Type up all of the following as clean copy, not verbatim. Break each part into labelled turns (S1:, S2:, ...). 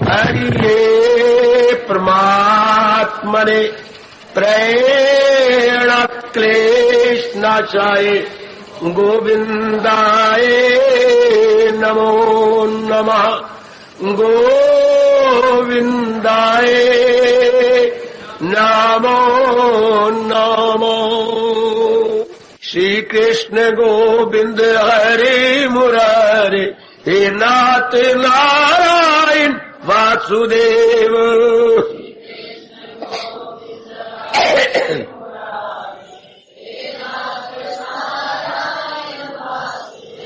S1: हरिये परमात्मने प्रेण क्लेशनाशाय गोविंदाय नमो नमः। गोविंदाय नमो नमः। श्री कृष्ण गोविंद हरे मुरारे हे नाथ नारायण वासुदेव।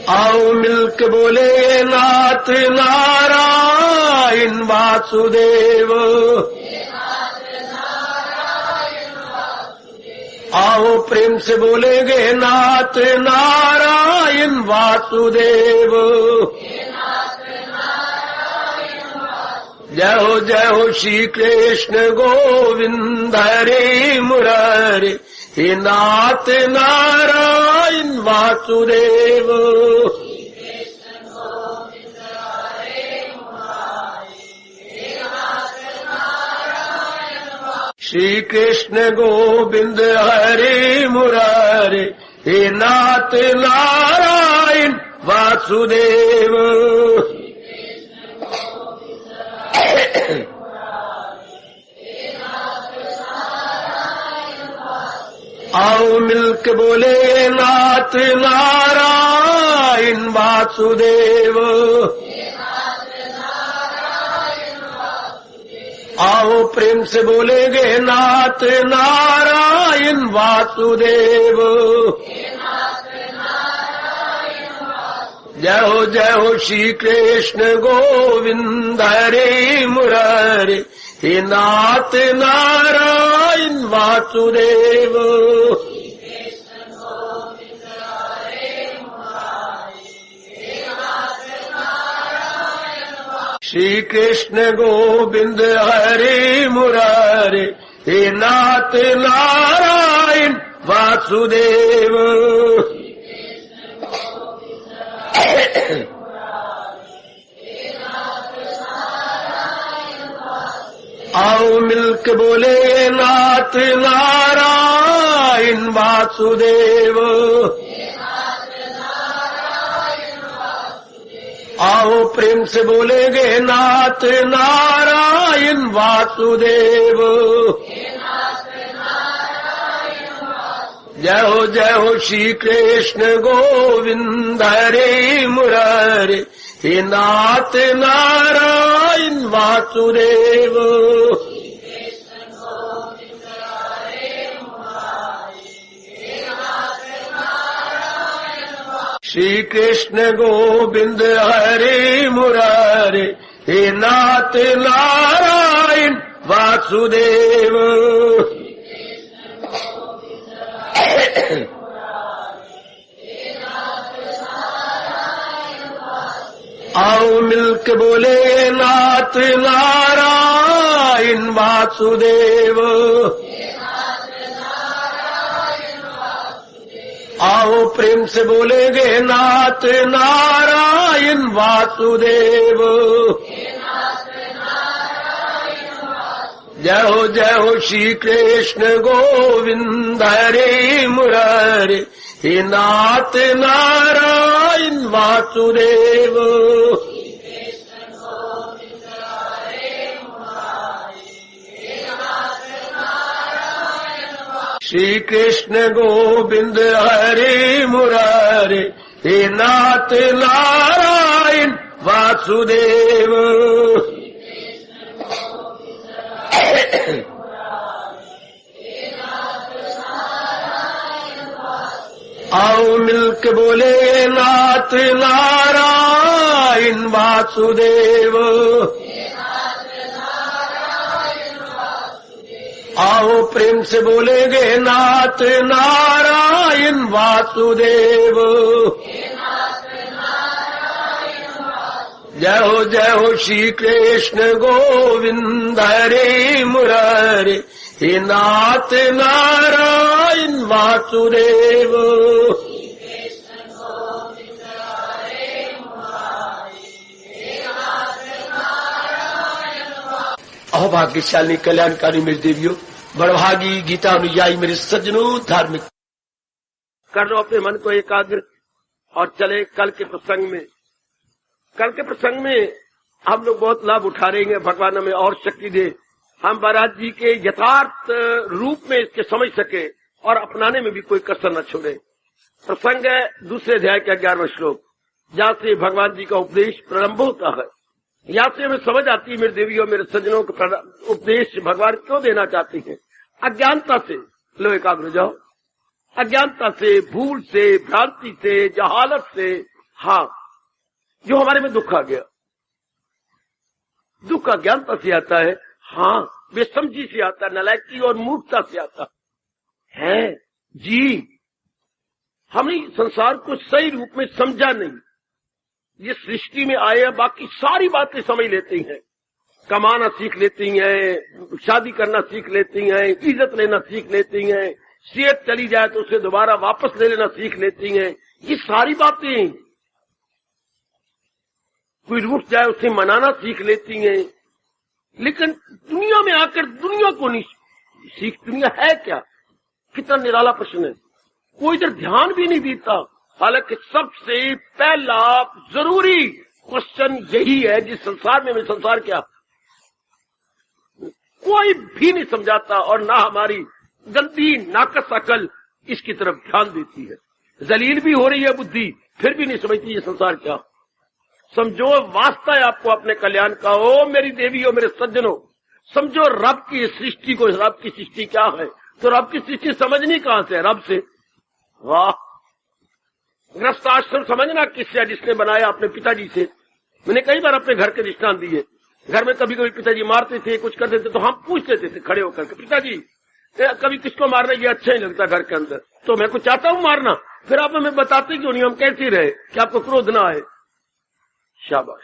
S1: आओ मिलके बोले नाथ नारायण वासुदेव। आओ प्रेम से बोलेंगे नाथ नारायण वासुदेव। जय हो श्री कृष्ण गोविंद हरे मुरारे हे नाथ नारायण वासुदेव। श्री कृष्ण गोविंद हरे मुरारे हे नाथ नारायण वासुदेव। आओ मिलके बोले नाथ नारायण वासुदेव। आओ प्रेम से बोलेंगे नाथ नारायण वासुदेव। जय हो श्री कृष्ण गोविंद हरे मुरारे हे नाथ नारायण वासुदेव। श्री कृष्ण गोविंद हरे मुरारे हे नाथ नारायण वासुदेव। आओ मिलके बोले नाथ नारायण वासुदेव। आओ प्रेम से बोलेंगे नाथ नारायण वासुदेव। जय हो श्री कृष्ण गोविंद हरे मुरारे हे नाथ नारायण वासुदेव। श्री कृष्ण गोविंद हरे मुरारे हे नाथ नारायण वासुदेव। आओ मिलके बोले नाथ नारायण वासुदेव। आओ प्रेम से बोलेंगे नाथ नारायण वासुदेव। जय हो श्री कृष्ण गोविंद हरे मुरारे हे नाथ नारायण वासुदेव। श्री कृष्ण गोविंद हरे मुरारे हे नाथ नारायण वासुदेव। आओ मिलके बोले नाथ नारायण वासुदेव। आओ प्रेम से बोलेंगे नाथ नारायण वासुदेव। जय हो श्री कृष्ण गोविंद हरे मुरारे हे नाथ नारायण वासुदेव। अभाग्यशाली कल्याणकारी मेरी देवियों, बड़भागी गीता अनुयायी मेरे सज्जनों, धार्मिक कर लो अपने मन को एकाग्र और चले कल के प्रसंग में। कल के प्रसंग में हम लोग बहुत लाभ उठा रहे हैं। भगवान हमें और शक्ति दे, हम महाराज जी के यथार्थ रूप में इसके समझ सके और अपनाने में भी कोई कसर न छोड़े। प्रसंग है दूसरे अध्याय का 11वां श्लोक, जहाँ से भगवान जी का उपदेश प्रारंभ होता है। यहाँ से हमें समझ आती है मेरे देवियों मेरे सज्जनों को उपदेश भगवान क्यों देना चाहते हैं। अज्ञानता से लो एकाग्र हो जाओ, अज्ञानता से, भूल से, भ्रांति से, जहालत से, हाँ जो हमारे में दुख आ गया। दुख अज्ञानता से आता है, हाँ बेसमझी से आता है, नालायकी और मूर्खता से आता है जी। हमने संसार को सही रूप में समझा नहीं। ये सृष्टि में आए बाकी सारी बातें समझ लेती हैं, कमाना सीख लेती हैं, शादी करना सीख लेती हैं, इज्जत लेना सीख लेती हैं, सेहत चली जाए तो उसे दोबारा वापस ले लेना सीख लेती हैं। ये सारी बातें, कोई रूठ जाए उसे मनाना सीख लेती हैं, लेकिन दुनिया में आकर दुनिया को नहीं सीख। दुनिया है क्या? कितना निराला प्रश्न है, कोई इधर ध्यान भी नहीं देता। हालांकि सबसे पहला जरूरी क्वेश्चन यही है जिस संसार में संसार क्या कोई भी नहीं समझाता, और ना हमारी गंदी नाकस अकल इसकी तरफ ध्यान देती है। जलील भी हो रही है बुद्धि, फिर भी नहीं समझती ये संसार क्या। समझो वास्ता है आपको अपने कल्याण का। ओ मेरी देवी हो मेरे सज्जनों, समझो रब की सृष्टि को। रब की सृष्टि क्या है? तो रब की सृष्टि समझनी कहां से? रब से। वाह, गृहस्थाश्रम समझना किससे? जिसने बनाया अपने पिताजी से। मैंने कई बार अपने घर के दृष्टांत दिए। घर में कभी कभी पिताजी मारते थे, कुछ करते थे, तो हम पूछ लेते थे खड़े होकर के, पिताजी कभी किसको मारना ये अच्छा ही लगता घर के अंदर, तो मैं कुछ चाहता हूं मारना। फिर आप हमें बताते क्यों नहीं? हम कैसे रहे कि आपको क्रोध ना आए। शाबाश,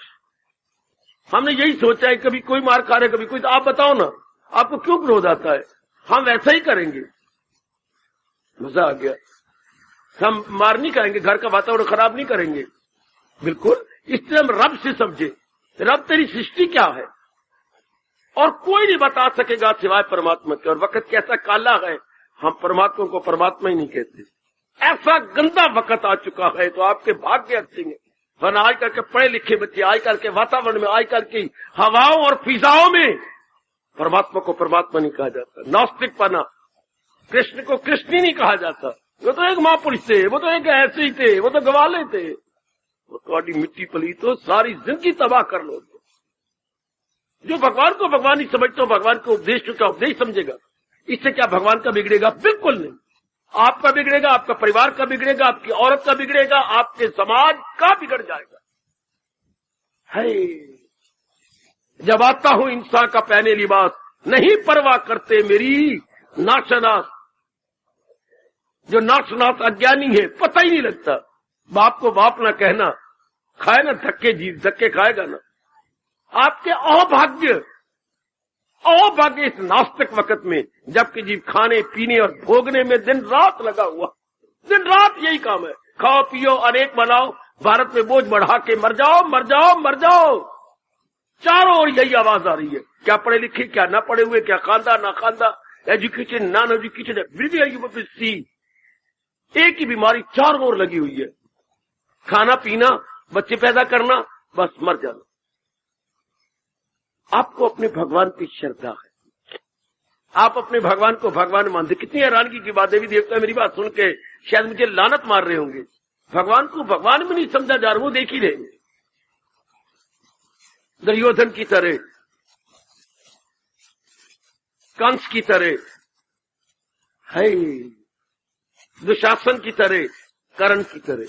S1: हमने यही सोचा है कभी कोई मार खा रहे कभी कोई, तो आप बताओ ना आपको क्यों क्रोध आता है? हम वैसा ही करेंगे। मजा आ गया। हम मार नहीं करेंगे, घर का वातावरण खराब नहीं करेंगे, बिल्कुल। इसलिए हम रब से समझे, रब तेरी सृष्टि क्या है, और कोई नहीं बता सकेगा सिवाय परमात्मा के। और वक्त कैसा काला है, हम परमात्मा को परमात्मा ही नहीं कहते। ऐसा गंदा वक्त आ चुका है, तो आपके भाग्य अच्छे हैं। वरना आजकल के पढ़े लिखे बच्चे, आजकल के वातावरण में, आजकल की हवाओं और फिजाओं में परमात्मा को परमात्मा नहीं कहा जाता। नास्तिकपना, कृष्ण को कृष्ण ही नहीं कहा जाता। वो तो एक महापुरुष थे, वो तो एक ऐसे ही थे, वो तो गवाले थे। वो थोड़ी मिट्टी पली तो सारी जिंदगी तबाह कर लो। जो भगवान को भगवान ही समझते हो, भगवान के उपदेश का उपदेश समझेगा, इससे क्या भगवान का बिगड़ेगा? बिल्कुल नहीं। आपका बिगड़ेगा, आपका परिवार का बिगड़ेगा, आपकी औरत का बिगड़ेगा, आपके समाज का बिगड़ जाएगा। है जब आता हूं इंसान का पहने लिबास, नहीं परवाह करते मेरी नाशनाश। जो नाशनाश अज्ञानी है, पता ही नहीं लगता। बाप को बाप ना कहना, खाए ना धक्के, जीव धक्के खाएगा ना। आपके अभाग्य इस नास्तिक वक्त में, जबकि जीव खाने पीने और भोगने में दिन रात लगा हुआ, दिन रात यही काम है। खाओ पियो अनेक बनाओ, भारत में बोझ बढ़ा के मर जाओ मर जाओ मर जाओ। चारों ओर यही आवाज आ रही है। क्या पढ़े लिखे, क्या ना पढ़े हुए, क्या खानदा ना खानदा, एजुकेशन नॉन एजुकेशन, एवरीडे एक ही बीमारी चारों ओर लगी हुई है। खाना पीना, बच्चे पैदा करना, बस मर जाना। आपको अपने भगवान की श्रद्धा है, आप अपने भगवान को भगवान मानते। कितनी हैरानगी की बात, देवी देवता मेरी बात सुन के शायद मुझे लानत मार रहे होंगे। भगवान को भगवान में नहीं समझा जा रहा, वो देख ही रहे। दुर्योधन की तरह, कंस की तरह, है दुशासन की तरह, कर्ण की तरह।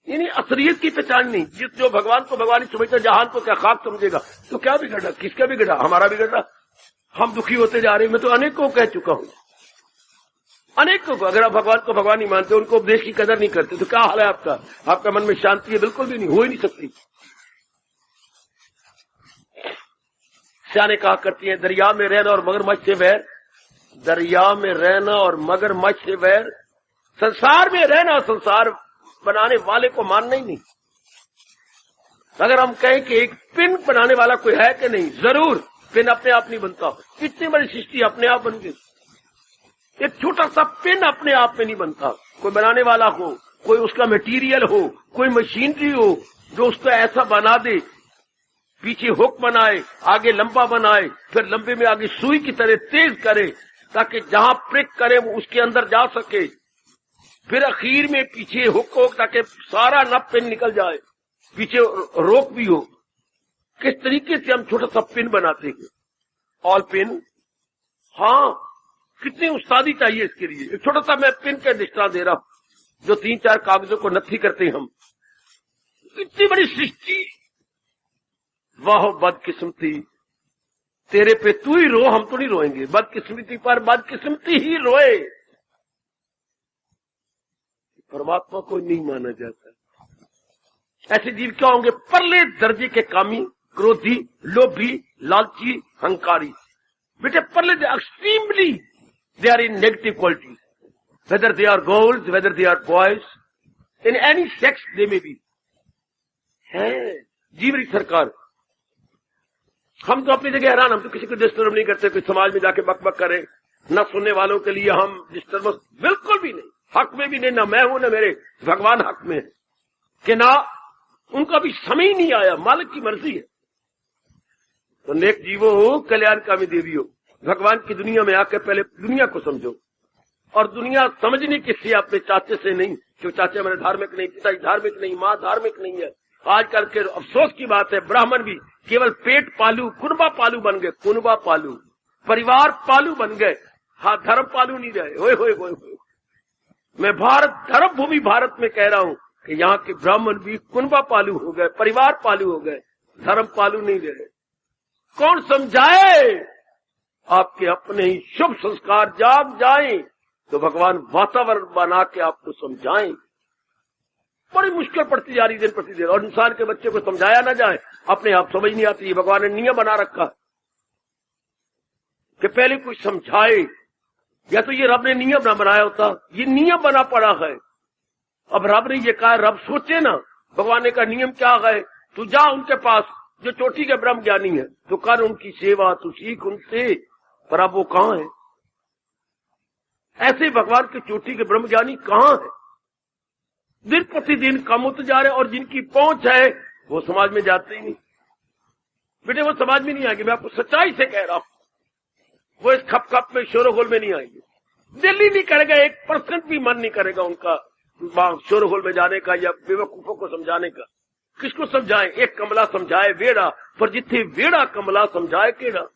S1: यानी असलियत की पहचान नहीं। जो भगवान को भगवान ही समझता, जहान को क्या खाक समझेगा। तो क्या बिगड़ा? किसका बिगड़ा? हमारा बिगड़ा। हम दुखी होते जा रहे हैं। मैं तो अनेकों को कह चुका हूं, अनेकों को। अगर आप भगवान को भगवान ही मानते, उनको उपदेश की कदर नहीं करते, तो क्या हाल है आपका? आपका मन में शांति है? बिल्कुल भी नहीं, हो ही नहीं सकती। सियाने कहा करती है, दरिया में रहना और मगरमच्छ से वैर। दरिया में रहना और मगरमच्छ से वैर। संसार में रहना, संसार बनाने वाले को मानना ही नहीं। अगर हम कहें कि एक पिन बनाने वाला कोई है कि नहीं, जरूर पेन अपने आप नहीं बनता। इतनी बड़ी सृष्टि अपने आप बन गई। एक छोटा सा पेन अपने आप में नहीं बनता। कोई बनाने वाला हो, कोई उसका मटेरियल हो, कोई मशीनरी हो जो उसको ऐसा बना दे, पीछे हुक बनाए, आगे लंबा बनाए, फिर लंबे में आगे सुई की तरह तेज करे ताकि जहां प्रिक करे वो उसके अंदर जा सके, फिर आखिर में पीछे हुक हो ताकि सारा नब पेन निकल जाए, पीछे रोक भी हो। किस तरीके से हम छोटा सा पेन बनाते हैं, ऑल पेन। हाँ, कितनी उस्तादी चाहिए इसके लिए। एक छोटा सा मैं पेन का दृष्टांत दे रहा हूं जो 3-4 कागजों को नत्थी करते हैं हम। इतनी बड़ी सृष्टि, वाह बदकिस्मती, तेरे पे तू ही रो, हम तो नहीं रोएंगे। बदकिस्मती पर बदकिस्मती ही रोए। परमात्मा को नहीं माना जाता। ऐसे जीव क्या होंगे? परले दर्जे के कामी, क्रोधी, लोभी, लालची, हंकारी। बेटे परले extremely they are in negative qualities, whether they are girls, whether they are boys, in any sex they may be है। जीवरी सरकार, हम तो अपनी जगह हैरान, हम तो किसी को डिस्टर्ब नहीं करते। कोई समाज में जाके बकबक करे, न सुनने वालों के लिए हम डिस्टर्बेंस बिल्कुल भी नहीं, हक में भी नहीं। ना मैं हूं न मेरे भगवान हक में है कि ना उनका भी समय ही नहीं आया। मालिक की मर्जी है। तो नेक जीवो हो, कल्याणकामी देवी हो, भगवान की दुनिया में आकर पहले दुनिया को समझो। और दुनिया समझने किससे? अपने चाचे से नहीं, क्यों चाचे मेरे धार्मिक नहीं, पिताजी धार्मिक नहीं, माँ धार्मिक नहीं है। आजकल के अफसोस की बात है, ब्राह्मण भी केवल पेट पालू, कुनबा पालू बन गए। कुनबा पालू, परिवार पालू बन गए। हाँ, धर्म पालू नहीं रहे। होए होए होए होए। मैं भारत, धर्म भूमि भारत में कह रहा हूं कि यहाँ के ब्राह्मण भी कुनबा पालू हो गए, परिवार पालू हो गए, धर्म पालू नहीं रहे। कौन समझाए? आपके अपने ही शुभ संस्कार जाग जाएं तो भगवान वातावरण बना के आपको समझाएं। बड़ी मुश्किल पड़ती जा रही दिन प्रतिदिन। और इंसान के बच्चे को समझाया ना जाए, अपने आप समझ नहीं आती। भगवान ने नियम बना रखा कि पहले कोई समझाए, या तो ये रब ने नियम ना बनाया होता, ये नियम बना पड़ा है। अब रब ने ये कहा, रब सोचे ना, भगवान ने कहा नियम क्या है? तू जा उनके पास जो चोटी के ब्रह्म ज्ञानी है, तो कर उनकी सेवा, तू सीख उनसे। पर अब वो कहां है? ऐसे भगवान के चोटी के ब्रह्म ज्ञानी कहां है? दिन प्रतिदिन कम होते जा रहे, और जिनकी पहुंच है वो समाज में जाते ही नहीं। बेटे वो समाज में नहीं आएंगे, मैं आपको सच्चाई से कह रहा हूं। वो इस खप में शोरगोल में नहीं आएंगे। दिल ही नहीं करेगा, 1% भी मन नहीं करेगा उनका शोरगोल में जाने का या बेवकूफों को समझाने का। किसको समझाएं? एक कमला समझाए वेड़ा, पर जिथे वेड़ा कमला समझाए केड़ा।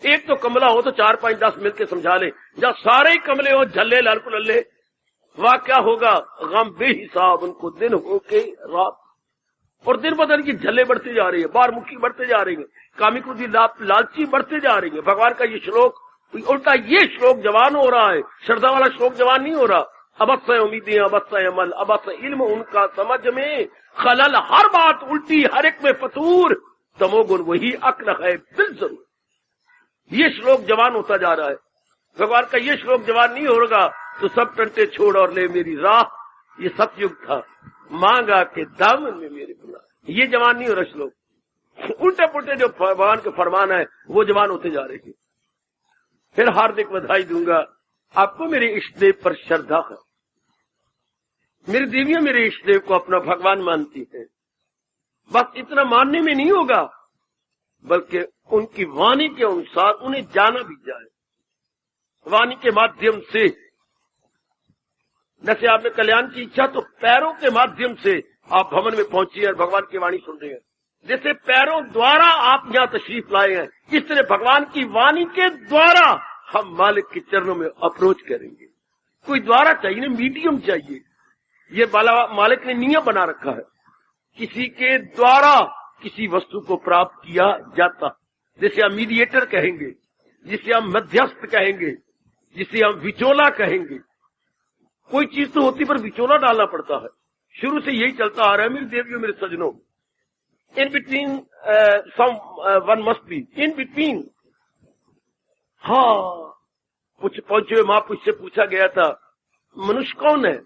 S1: एक तो कमला हो तो 4-5-10 मिलकर समझा ले। जब सारे ही कमले हो, झल्ले लाल लल्ले, वह क्या होगा? गम बेहिसाब उनको दिन हो के रात। और दिन ब दिन की झल्ले बढ़ती जा रही है, बारमुखी बढ़ते जा रही है, कामी क्रोधी लालची बढ़ते जा रही है। भगवान का ये श्लोक उल्टा, ये श्लोक जवान हो रहा है, श्रद्धा वाला श्लोक जवान नहीं हो रहा। अवश्य उम्मीदें, अवश्य अमल, अवश्य इल्म, उनका समझ में खलल, हर बात उल्टी, हर एक में फतूर, तमोगुण वही अक्ल है बिल जरूर। ये श्लोक जवान होता जा रहा है। भगवान का ये श्लोक जवान नहीं होगा तो सब टंटे छोड़ और ले मेरी राह। ये सतयुग था, मांगा के दामन में मेरे बुला। ये जवान नहीं हो रहा श्लोक। उल्टे पुल्टे जो भगवान के फरमान है वो जवान होते जा रहे हैं। फिर हार्दिक बधाई दूंगा आपको, मेरे इष्ट देव पर श्रद्धा है। मेरी देवियां मेरे इष्ट देव को अपना भगवान मानती है। बस इतना मानने में नहीं होगा, बल्कि उनकी वाणी के अनुसार उन्हें जाना भी जाए। वाणी के माध्यम से, जैसे आपने कल्याण की इच्छा तो पैरों के माध्यम से आप भवन में पहुंचिए और भगवान की वाणी सुन रहे हैं। जैसे पैरों द्वारा आप यहाँ तशरीफ लाए हैं, इस तरह भगवान की वाणी के द्वारा हम मालिक के चरणों में अप्रोच करेंगे। कोई द्वारा चाहिए ना, मीडियम चाहिए। ये मालिक ने नियम बना रखा है, किसी के द्वारा किसी वस्तु को प्राप्त किया जाता, जिसे हम मीडिएटर कहेंगे, जिसे हम मध्यस्थ कहेंगे, जिसे हम विचोला कहेंगे। कोई चीज तो होती पर विचोला डालना पड़ता है। शुरू से यही चलता आ रहा है। मेरी देवियों, मेरे सजनों, in between someone must be in between. हाँ, कुछ पहुंचे हुए महापुरुष से पूछा गया था, मनुष्य कौन है?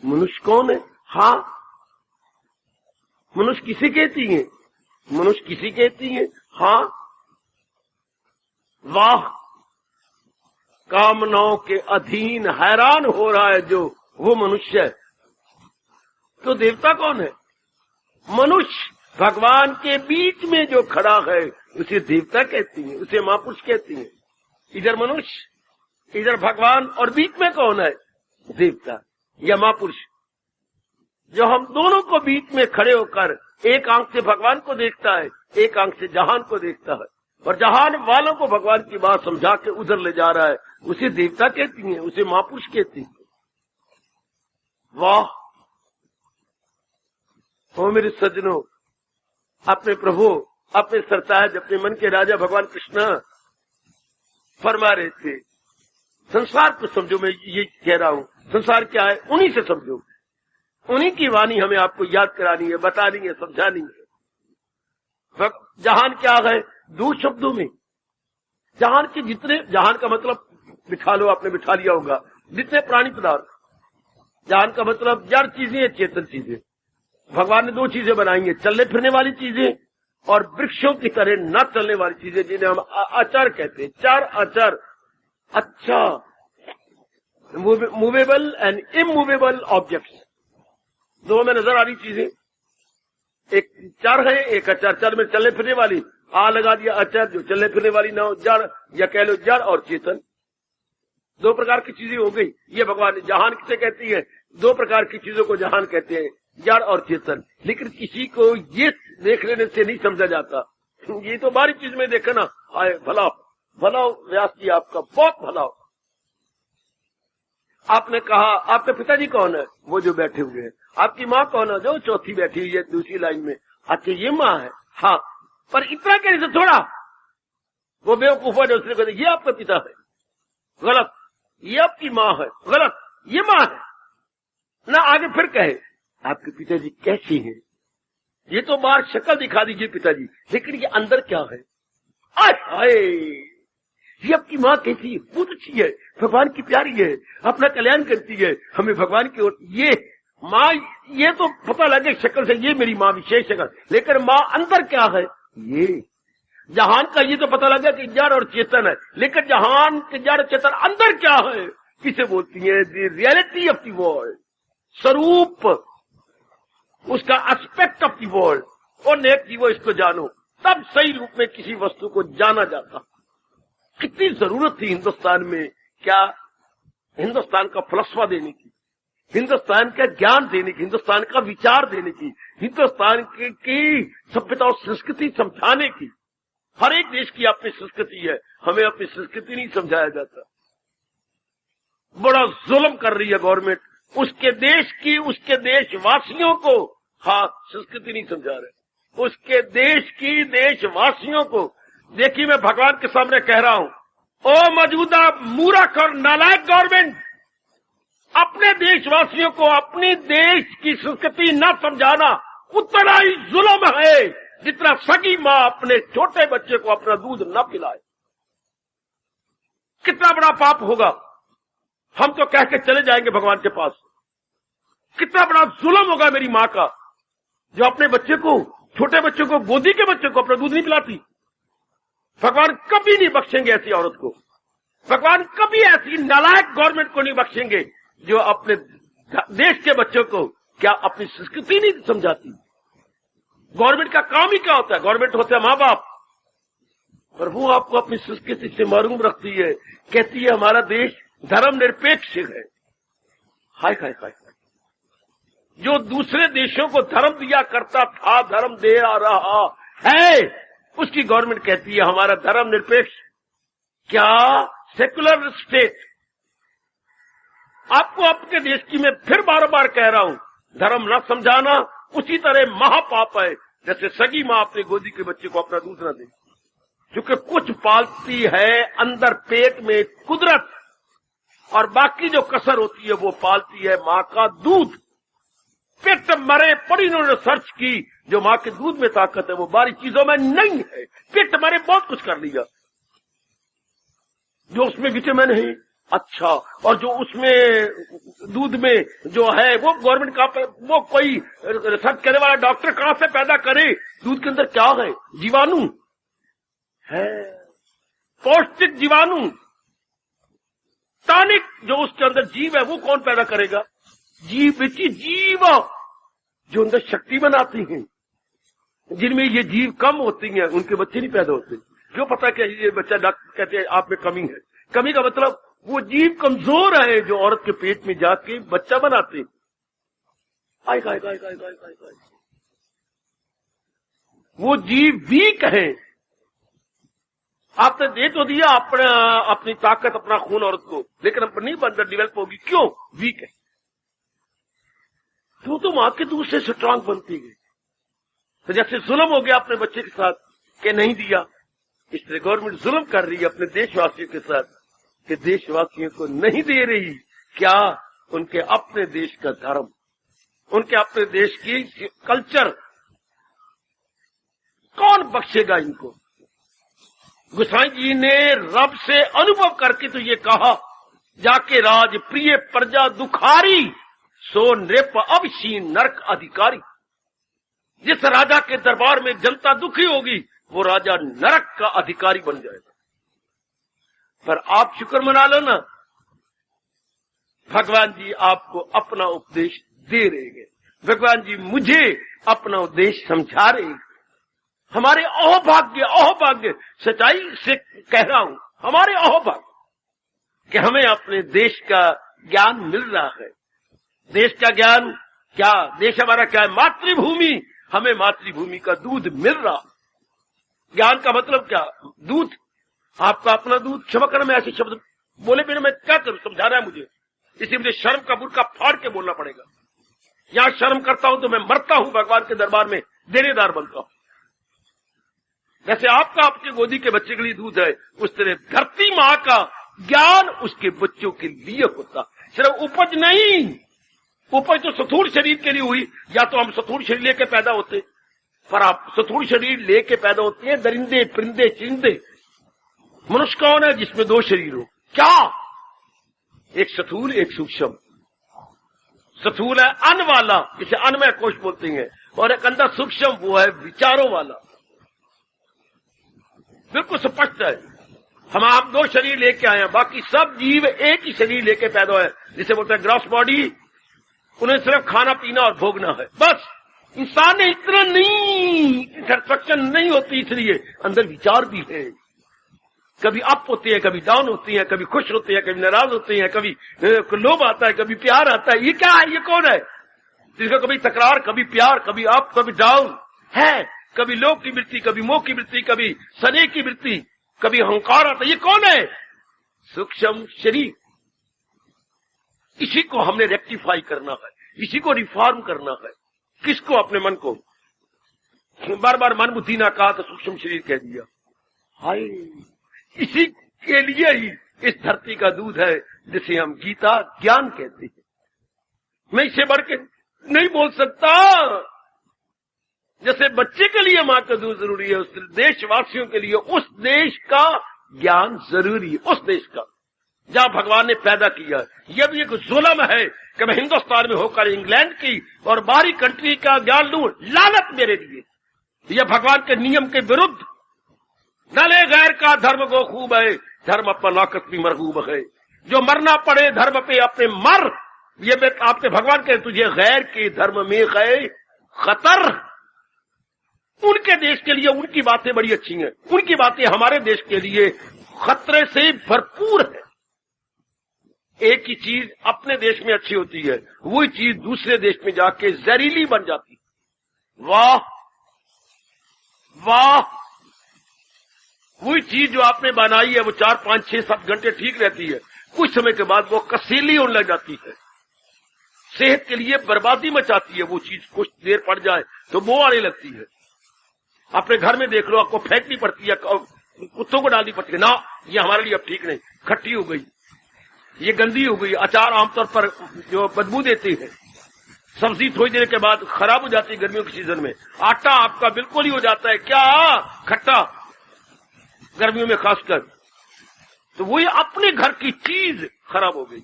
S1: मनुष्य कौन है? हाँ, मनुष्य किसे कहती है? मनुष्य किसी कहती है? हाँ, वाह, कामनाओं के अधीन हैरान हो रहा है जो वो मनुष्य है। तो देवता कौन है? मनुष्य भगवान के बीच में जो खड़ा है उसे देवता कहती है, उसे महापुरुष कहती है। इधर मनुष्य, इधर भगवान, और बीच में कौन है? देवता या महापुरुष, जो हम दोनों को बीच में खड़े होकर एक आंख से भगवान को देखता है, एक आंख से जहान को देखता है, और जहान वालों को भगवान की बात समझा के उधर ले जा रहा है, उसे देवता कहती है, उसे महापुरुष कहती है। वाह, ओ मेरे सज्जनों, अपने प्रभु, अपने सरताज, अपने मन के राजा भगवान कृष्ण फरमा रहे थे, संसार को समझो। मैं ये कह रहा हूं, संसार क्या है उन्हीं से समझो, उन्हीं की वाणी हमें आपको याद करानी है, बतानी है, समझानी है। जहान क्या है? दो शब्दों में जहान के जितने, जहान का मतलब बिठा लो, आपने बिठा लिया होगा, जितने प्राणी पदार्थ। जहान का मतलब जड़ चीजें, चेतन चीजें। भगवान ने दो चीजें बनाई हैं, चलने फिरने वाली चीजें और वृक्षों की तरह न चलने वाली चीजें, जिन्हें हम आचार कहते हैं। चार आचार। अच्छा, मूवेबल एंड इमूवेबल ऑब्जेक्ट्स, दो में नजर आ रही चीजें। एक चार है, एक अचार। चार में चलने फिरने वाली, आ लगा दिया अचार, जो चलने फिरने वाली ना हो, जड़, या कह लो जड़ और चेतन, दो प्रकार की चीजें हो गई। ये भगवान जहान किसे कहती है? दो प्रकार की चीजों को जहान कहते हैं, जड़ और चेतन। लेकिन किसी को ये देख लेने से नहीं समझा जाता। ये तो बारी चीज में देखा ना, आए भला भला व्यास जी, आपका बहुत भला। आपने कहा आपके पिताजी कौन है? वो जो बैठे हुए हैं। आपकी माँ कौन है? जो चौथी बैठी हुई है दूसरी लाइन में। अच्छा, ये माँ है। हाँ, पर इतना कहने से थोड़ा वो बेवकूफ है, उसने कहते ये आपका पिता है, गलत। ये आपकी माँ है, गलत। ये माँ है ना। आगे फिर कहे आपके पिताजी कैसे हैं? ये तो बाहर शक्ल दिखा दीजिए पिताजी, लेकिन ये अंदर क्या है? आए, ये आपकी माँ कैसी है? बहुत अच्छी है, भगवान की प्यारी है, अपना कल्याण करती है, हमें भगवान की ओर। ये माँ, ये तो पता लगे शक्ल से ये मेरी माँ विशेष शक्ल, लेकिन माँ अंदर क्या है? ये जहान का ये तो पता लगा कि जड़ और चेतन है, लेकिन जहान के जड़ चेतन अंदर क्या है? किसे बोलती है? The reality of the world, स्वरूप, उसका एस्पेक्ट ऑफ द वर्ल्ड। और नेक जीवो, इसको जानो, तब सही रूप में किसी वस्तु को जाना जाता। कितनी जरूरत थी हिंदुस्तान में, क्या हिंदुस्तान का फलसफा देने की, हिंदुस्तान का ज्ञान देने की, हिंदुस्तान का विचार देने की, हिंदुस्तान की सभ्यता और संस्कृति समझाने की। हर एक देश की अपनी संस्कृति है, हमें अपनी संस्कृति नहीं समझाया जाता। बड़ा जुल्म कर रही है गवर्नमेंट, उसके देश की, उसके देशवासियों को। हाँ, संस्कृति नहीं समझा रहे उसके देश की, देशवासियों को। देखिए, मैं भगवान के सामने कह रहा हूं, ओ मौजूदा मूर्ख और नालायक गवर्नमेंट, अपने देशवासियों को अपनी देश की संस्कृति न समझाना उतना ही जुल्म है जितना सगी माँ अपने छोटे बच्चे को अपना दूध न पिलाए। कितना बड़ा पाप होगा। हम तो कह के चले जाएंगे भगवान के पास। कितना बड़ा जुल्म होगा मेरी माँ का, जो अपने बच्चे को, छोटे बच्चे को, गोदी के बच्चे को अपना दूध नहीं पिलाती। भगवान कभी नहीं बख्शेंगे ऐसी औरत को। भगवान कभी ऐसी नालायक गवर्नमेंट को नहीं बख्शेंगे जो अपने देश के बच्चों को क्या अपनी संस्कृति नहीं समझाती। गवर्नमेंट का काम ही क्या होता है? गवर्नमेंट होता है माँ बाप, पर वो आपको अपनी संस्कृति से महरूम रखती है। कहती है हमारा देश धर्मनिरपेक्ष है। हाय हाय हाय, जो दूसरे देशों को धर्म दिया करता था, धर्म दे आ रहा है, उसकी गवर्नमेंट कहती है हमारा धर्मनिरपेक्ष। क्या सेकुलर स्टेट। आपको अपने देश की मैं फिर बार बार कह रहा हूं, धर्म न समझाना उसी तरह महापाप है जैसे सगी मां अपने गोदी के बच्चे को अपना दूध न दे। क्योंकि कुछ पालती है अंदर पेट में कुदरत, और बाकी जो कसर होती है वो पालती है मां का दूध। पेट मरे पर इन्होंने सर्च की, जो मां के दूध में ताकत है वो बारी चीजों में नहीं है। पेट मरे बहुत कुछ कर लिया, जो उसमें विटामिन है अच्छा, और जो उसमें दूध में जो है वो गवर्नमेंट का, वो कोई रिसर्च करने वाला डॉक्टर कहां से पैदा करे? दूध के अंदर क्या है? जीवाणु है। पौष्टिक जीवाणु, टॉनिक जो उसके अंदर जीव है वो कौन पैदा करेगा? जीव जो अंदर शक्ति बनाती हैं। जिनमें ये जीव कम होती हैं उनके बच्चे नहीं पैदा होते। जो पता कि ये बच्चा डॉक्टर कहते हैं आप में कमी है, कमी का मतलब वो जीव कमजोर है जो औरत के पेट में जाके बच्चा बनाते। वो जीव वीक है। आपने दे तो दिया अपनी ताकत, अपना खून औरत को, लेकिन अब नहीं बनकर डेवलप होगी। क्यों? वीक है। तो मां के दूध से स्ट्रांग बनती है। तो जैसे जुल्म हो गया अपने बच्चे के साथ कि नहीं दिया, इस तरह गवर्नमेंट जुल्म कर रही है अपने देशवासियों के साथ कि देशवासियों को नहीं दे रही। क्या? उनके अपने देश का धर्म, उनके अपने देश की कल्चर। कौन बख्शेगा इनको? गोसाई जी ने रब से अनुभव करके तो ये कहा, जाके राज प्रिय प्रजा दुखारी, सो नृप अवशीन नरक अधिकारी। जिस राजा के दरबार में जनता दुखी होगी वो राजा नरक का अधिकारी बन जाएगा। पर आप शुक्र मना लो ना, भगवान जी आपको अपना उपदेश दे रहे हैं। भगवान जी मुझे अपना उपदेश समझा रहे हैं। हमारे अहोभाग्य सच्चाई से कह रहा हूं, हमारे अहोभाग्य कि हमें अपने देश का ज्ञान मिल रहा है। देश का ज्ञान क्या? देश हमारा क्या है? मातृभूमि। हमें मातृभूमि का दूध मिल रहा। ज्ञान का मतलब क्या? दूध। आपका अपना दूध। क्षमा करना, मैं ऐसे शब्द बोले बिना मैं क्या करूं? समझा रहा है मुझे, इसलिए मुझे शर्म का बुर्का फाड़ के बोलना पड़ेगा। यहां शर्म करता हूं तो मैं मरता हूं, भगवान के दरबार में देनेदार बनता हूं। जैसे आपका आपके गोदी के बच्चे के लिए दूध है, उस तरह धरती मां का ज्ञान उसके बच्चों के लिए होता। सिर्फ उपज नहीं, उपज तो स्थूल शरीर के लिए हुई, या तो हम स्थूल शरीर लेके पैदा होते, पर आप स्थूल शरीर लेके पैदा होते हैं दरिंदे, परिंदे, चिंदे। मनुष्य कौन है जिसमें दो शरीर हो? क्या? एक स्थूल, एक सूक्ष्म। स्थूल है अन्न वाला, जिसे अन्नमय कोश बोलते हैं, और एक अंदर सूक्ष्म, वो है विचारों वाला। बिल्कुल स्पष्ट है। हम आप दो शरीर लेके आए हैं, बाकी सब जीव एक ही शरीर लेके पैदा हुए, जिसे बोलते हैं ग्रॉस बॉडी। उन्हें सिर्फ खाना पीना और भोगना है, बस। इंसान ने इतना नहीं, सेटिस्फैक्शन नहीं होती, इसलिए अंदर विचार भी है। कभी अप होते हैं, कभी डाउन होती हैं, कभी खुश होते हैं, कभी नाराज होते हैं, कभी लोभ आता है, कभी प्यार आता है। ये क्या है? ये कौन है जिसका कभी तकरार, कभी प्यार, कभी अप, कभी डाउन है? कभी लोभ की वृत्ति, कभी मोह की वृत्ति, कभी स्नेह की वृत्ति, कभी अहंकार आता है। ये कौन है? सूक्ष्म शरीर। इसी को हमने रेक्टिफाई करना है, इसी को रिफॉर्म करना है। किसको? अपने मन को। बार बार मन बुद्धि ना कहा तो सूक्ष्म शरीर कह दिया। हाय, इसी के लिए ही इस धरती का दूध है, जिसे हम गीता ज्ञान कहते हैं। मैं इससे बढ़ के नहीं बोल सकता। जैसे बच्चे के लिए मां का दूध जरूरी है, उस देशवासियों के लिए उस देश का ज्ञान जरूरी है। उस देश का जहां भगवान ने पैदा किया। यह भी एक जुल्म है कि मैं हिंदुस्तान में होकर इंग्लैंड की और बाहरी कंट्री का ज्ञान लूं। लानत मेरे लिए। यह भगवान के नियम के विरुद्ध। न ले गैर का धर्म को खूब है, धर्म अपना नाकत भी मरगूब है। जो मरना पड़े धर्म पे अपने मर। ये आपके भगवान कहे तुझे गैर के धर्म में गए खतर। उनके देश के लिए उनकी बातें बड़ी अच्छी हैं, उनकी बातें हमारे देश के लिए खतरे से भरपूर है। एक ही चीज अपने देश में अच्छी होती है, वही चीज दूसरे देश में जाके जहरीली बन जाती है। वाह वाह, वही चीज जो आपने बनाई है वो 4, 5, 6, 7 घंटे ठीक रहती है, कुछ समय के बाद वो कसीली होने लग जाती है, सेहत के लिए बर्बादी मचाती है। वो चीज कुछ देर पड़ जाए तो वो आने लगती है। अपने घर में देख लो, आपको फेंकनी पड़ती है, कुत्तों को डालनी पड़ती है। ना, ये हमारे लिए अब ठीक नहीं, खट्टी हो गई, ये गंदी हो गई। अचार आमतौर पर जो बदबू देती है, सब्जी थोड़ी देर के बाद खराब हो जाती है गर्मियों के सीजन में। आटा आपका बिल्कुल ही हो जाता है क्या खट्टा, गर्मियों में खासकर। तो वही अपने घर की चीज खराब हो गई।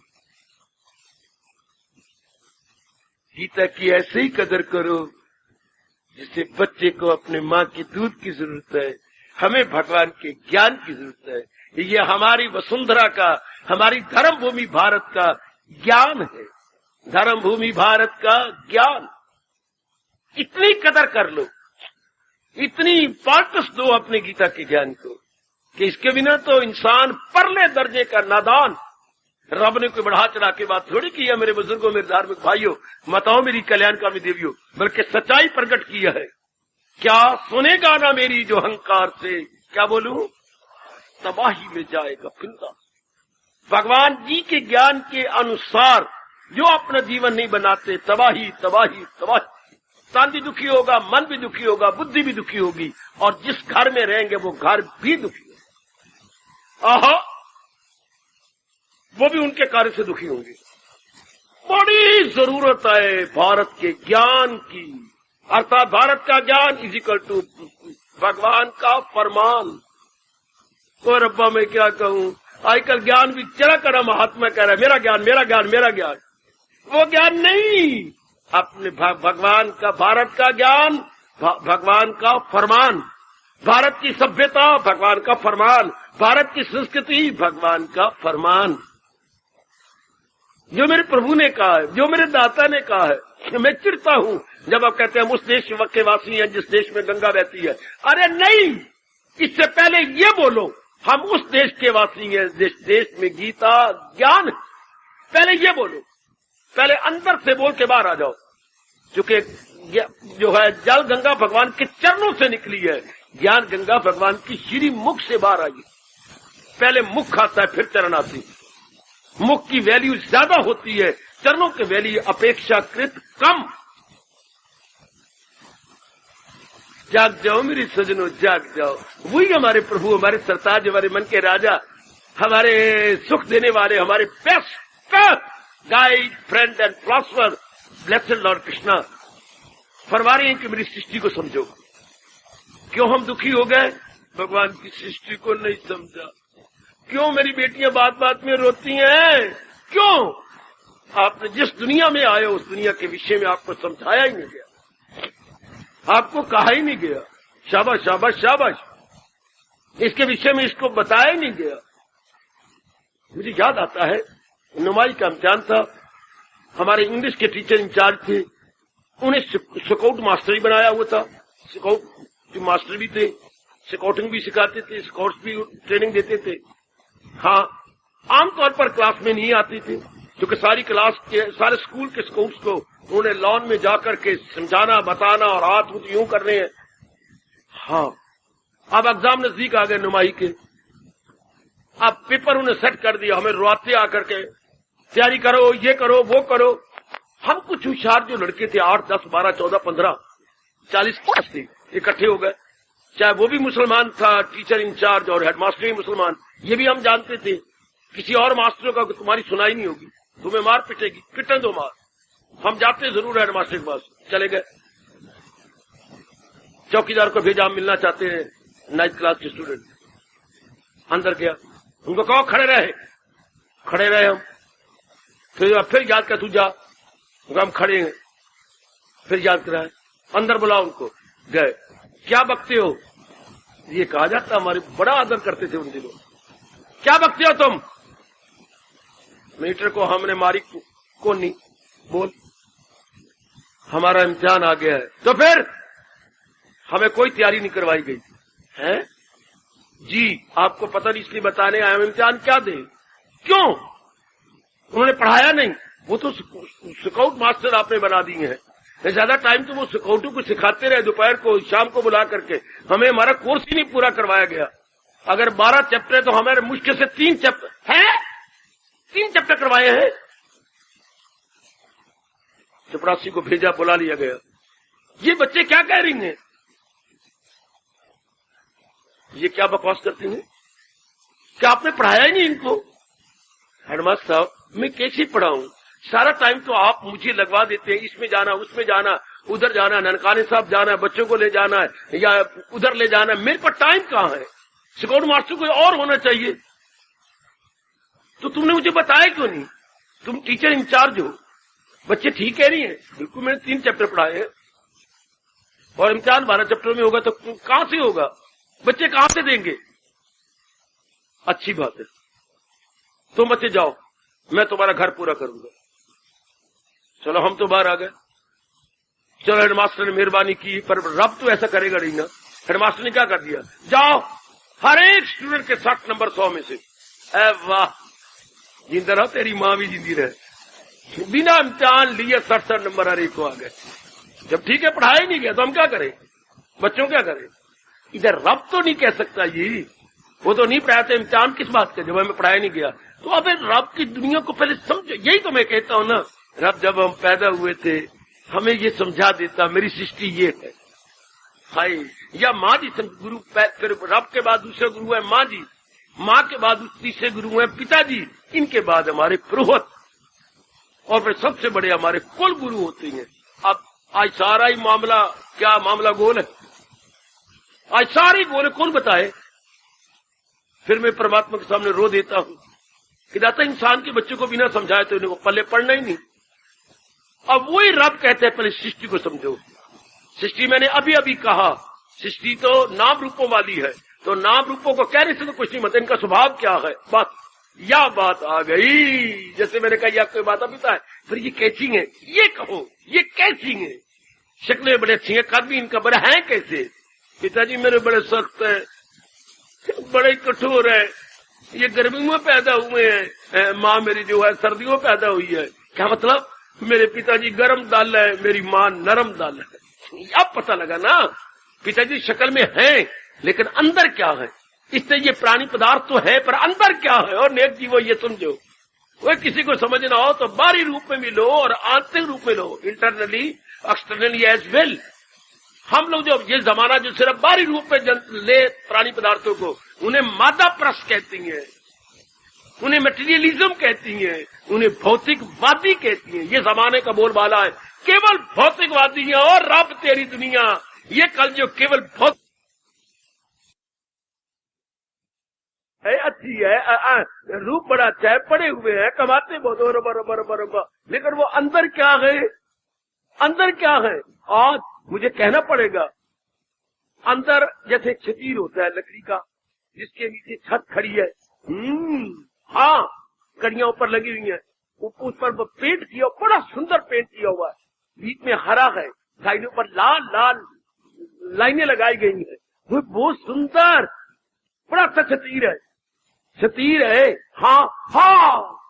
S1: गीता की ऐसे ही कदर करो जिससे बच्चे को अपने मां के दूध की जरूरत है। हमें भगवान के ज्ञान की जरूरत है। ये हमारी वसुंधरा का, हमारी धर्म भूमि भारत का ज्ञान है। धर्म भूमि भारत का ज्ञान, इतनी कदर कर लो, इतनी इंपॉर्टेंस दो अपने गीता के ज्ञान को कि इसके बिना तो इंसान परले दर्जे का नादान। रब ने कोई बढ़ा चढ़ा के बात थोड़ी की है मेरे बुजुर्गों, मेरे धार्मिक भाइयों, माताओं, मेरी कल्याणकामी देवियों, बल्कि सच्चाई प्रकट किया है। क्या सुनेगा ना मेरी जो अहंकार से, क्या बोलूं, तबाही में जाएगा पिंदा। भगवान जी के ज्ञान के अनुसार जो अपना जीवन नहीं बनाते, तबाही तबाही तबाही। तन भी दुखी होगा, मन भी दुखी होगा, बुद्धि भी दुखी होगी, और जिस घर में रहेंगे वो घर भी दुखी होगा। आहा, वो भी उनके कार्य से दुखी होंगे। बड़ी जरूरत है भारत के ज्ञान की, अर्थात भारत का ज्ञान इज इक्वल टू भगवान का फरमान। तो रब्बा मैं क्या कहूं, आजकल ज्ञान भी चला करा महात्मा कह रहा है मेरा ज्ञान मेरा ज्ञान मेरा ज्ञान। वो ज्ञान नहीं, अपने भगवान का, भारत का ज्ञान, भगवान का फरमान, भारत की सभ्यता, भगवान का फरमान, भारत की संस्कृति, भगवान का फरमान। जो मेरे प्रभु ने कहा है, जो मेरे दाता ने कहा है। मैं चिढ़ता हूं जब आप कहते हैं हम उस देश के वासी हैं जिस देश में गंगा बहती है। अरे नहीं, इससे पहले ये बोलो हम उस देश के वासी हैं जिस देश में गीता ज्ञान। पहले ये बोलो, पहले अंदर से बोल के बाहर आ जाओ, क्योंकि जो है जल गंगा भगवान के चरणों से निकली है, ज्ञान गंगा भगवान की श्री मुख से बाहर आई। पहले मुख आता है फिर चरण आती। मुख की वैल्यू ज्यादा होती है, चरणों की वैल्यू अपेक्षाकृत कम। जाग जाओ मेरी सजनों, जाग जाओ। वही हमारे प्रभु, हमारे सरताज, हमारे मन के राजा, हमारे सुख देने वाले, हमारे best guide, friend and philosopher blessed Lord Krishna फरमा रहे हैं कि मेरी सृष्टि को समझो। क्यों हम दुखी हो गए? भगवान की सृष्टि को नहीं समझा। क्यों मेरी बेटियां बात बात में रोती हैं? क्यों? आपने जिस दुनिया में आए उस दुनिया के विषय में आपको समझाया ही नहीं गया, आपको कहा ही नहीं गया। शाबाश शाबाश शाबाश, इसके विषय में इसको बताया ही नहीं गया। मुझे याद आता है नुमाई का इम्तिहान था, हमारे इंग्लिश के टीचर इंचार्ज थे, उन्हें स्काउट मास्टर ही बनाया हुआ था। स्काउट मास्टर भी थे, स्काउटिंग भी सिखाते थे, स्काउट्स भी ट्रेनिंग देते थे। हाँ, आमतौर पर क्लास में नहीं आती थी, क्योंकि सारी क्लास के, सारे स्कूल के स्काउट्स को उन्होंने लॉन में जाकर के समझाना, बताना और हाथ मुझे यूं करने हैं। हाँ, अब एग्जाम नजदीक आ गए नुमाई के, अब पेपर उन्हें सेट कर दिया, हमें रुआते आकर के तैयारी करो, ये करो, वो करो। हम कुछ होशियार जो लड़के थे, 8, 10, 12, 14, 15, 40 क्लास थे, इकट्ठे हो गए। चाहे वो भी मुसलमान था, टीचर इंचार्ज, और हेडमास्टर भी मुसलमान। ये भी हम जानते थे किसी और मास्टरों का तुम्हारी सुनाई नहीं होगी, तुम्हें मार पिटेगी, पिटन दो मार। हम जाते जरूर हेडमास्टर के पास, चले गए। चौकीदार को भेजा, हम मिलना चाहते हैं 9th क्लास के स्टूडेंट। अंदर गया, उनको कहो खड़े रहे। खड़े रहे हम, फिर याद कर, तू जा। हम खड़े हैं, फिर याद कराए, अंदर बुलाओ उनको। गए, क्या बकते हो? ये कहा जाता, हमारे बड़ा आदर करते थे उन दिनों। क्या बकते हो तुम? मीटर को हमने मारी को नहीं, बोल हमारा इम्तिहान आ गया है। तो फिर हमें कोई तैयारी नहीं करवाई गई है जी, आपको पता नहीं इसलिए बताने आए हम इम्तिहान क्या दें। क्यों? उन्होंने पढ़ाया नहीं, वो तो स्काउट मास्टर आपने बना दिए हैं। ज्यादा टाइम तो वो स्काउटों को सिखाते रहे, दोपहर को शाम को बुला करके। हमें हमारा कोर्स ही नहीं पूरा करवाया गया। अगर 12 चैप्टर है तो हमारे मुश्किल से 3 चैप्टर है, 3 चैप्टर करवाए हैं। चपरासी को भेजा, बुला लिया गया। ये बच्चे क्या कह रही हैं? ये क्या बकवास करती हैं? क्या आपने पढ़ाया ही नहीं इनको? हेडमास्टर साहब, मैं कैसे पढ़ाऊं? सारा टाइम तो आप मुझे लगवा देते हैं, इसमें जाना, उसमें जाना, उधर जाना, ननकाने साहब जाना है, बच्चों को ले जाना है या उधर ले जाना है। मेरे पास टाइम कहाँ है? स्काउट मास्टर कोई और होना चाहिए। तो तुमने मुझे बताया क्यों नहीं? तुम टीचर इंचार्ज हो, बच्चे ठीक कह रही हैं। बिल्कुल, मैंने 3 चैप्टर पढ़ाए हैं और इम्तिहान 12 चैप्टर में होगा, तो कहां से होगा? बच्चे कहां से देंगे? अच्छी बात है, तुम बच्चे जाओ, मैं तुम्हारा घर पूरा करूंगा। चलो हम तो बाहर आ गए। चलो हेडमास्टर ने मेहरबानी की, पर रब तो ऐसा करेगा नहीं ना। हेडमास्टर ने क्या कर दिया, जाओ हर एक स्टूडेंट के 60 नंबर 100 में से। ऐ वाह, जिंदा रहो, तेरी मां भी जिंदी रहे। बिना इम्तिहान लिए 60 नंबर हर एक को आ गए। जब ठीक है पढ़ाया नहीं गया तो हम क्या करें, बच्चों क्या करें। इधर रब तो नहीं कह सकता जी, वो तो नहीं पढ़ाया था, इम्तिहान किस बात का जब हमें पढ़ाया नहीं गया। तो अब रब की दुनिया को पहले समझो। यही तो मैं कहता हूं ना, रब जब हम पैदा हुए थे हमें ये समझा देता मेरी सृष्टि ये है। हाय, या माँ जी गुरु, फिर रब के बाद दूसरे गुरु है माँ जी, माँ के बाद तीसरे गुरु है पिताजी, इनके बाद हमारे पुरोहित, और फिर सबसे बड़े हमारे कुल गुरु होते हैं। अब आज सारा ही मामला, क्या मामला गोल है, आज सारी गोल कौन बताए। फिर मैं परमात्मा के सामने रो देता हूं कि दाता इंसान के बच्चों को बिना समझाए तो इनको पल्ले पड़ना ही नहीं। अब वही रब कहते हैं पहले सृष्टि को समझो। सृष्टि मैंने अभी अभी कहा, सृष्टि तो नाम रूपों वाली है, तो नाम रूपों को कहने से तो कुछ नहीं मतलब इनका स्वभाव क्या है, बस या बात आ गई। जैसे मैंने कहा आपको माता पिता है, फिर ये कैचिंग है, ये कहो ये कैचिंग है, शक्लें बड़े अच्छी हैं, कद भी इनका बड़ा है कैसे, पिताजी मेरे बड़े सख्त है, बड़े कठोर है, ये गर्मियों में पैदा हुए हैं, माँ मेरी जो है सर्दियों में पैदा हुई है। क्या मतलब, मेरे पिताजी गर्म दाल है, मेरी माँ नरम दाल है। अब पता लगा ना, पिताजी शक्ल में है लेकिन अंदर क्या है। इससे ये प्राणी पदार्थ तो है पर अंदर क्या है। और नेक जीवो ये समझो, वो किसी को समझना हो तो बाहरी रूप में भी लो और आंतरिक रूप में लो, इंटरनली एक्सटर्नली एज वेल। हम लोग जो ये जमाना जो सिर्फ बाहरी रूप में ले प्राणी पदार्थों को, उन्हें मादा प्रस कहती हैं, उन्हें मटेरियलिज्म कहती हैं, उन्हें भौतिकवादी कहती हैं। ये जमाने का बोलबाला है, केवल भौतिकवादी है और रब तेरी दुनिया। ये कल जो केवल भौतिक है, अच्छी है, रूप बड़ा अच्छा है, पड़े हुए हैं, कमाते बहुत बरोबर, लेकिन वो अंदर क्या है, अंदर क्या है। आज मुझे कहना पड़ेगा, अंदर जैसे छतीर होता है लकड़ी का, जिसके नीचे छत खड़ी है, हाँ कड़ियां ऊपर लगी हुई हैं, उस पर पेंट किया, बड़ा सुंदर पेंट किया हुआ है, बीच में हरा है, साइडों पर लाल लाल लाइनें लगाई गई हैं, वो बहुत सुंदर, बड़ा अच्छा छतीर है, छतीर है। हाँ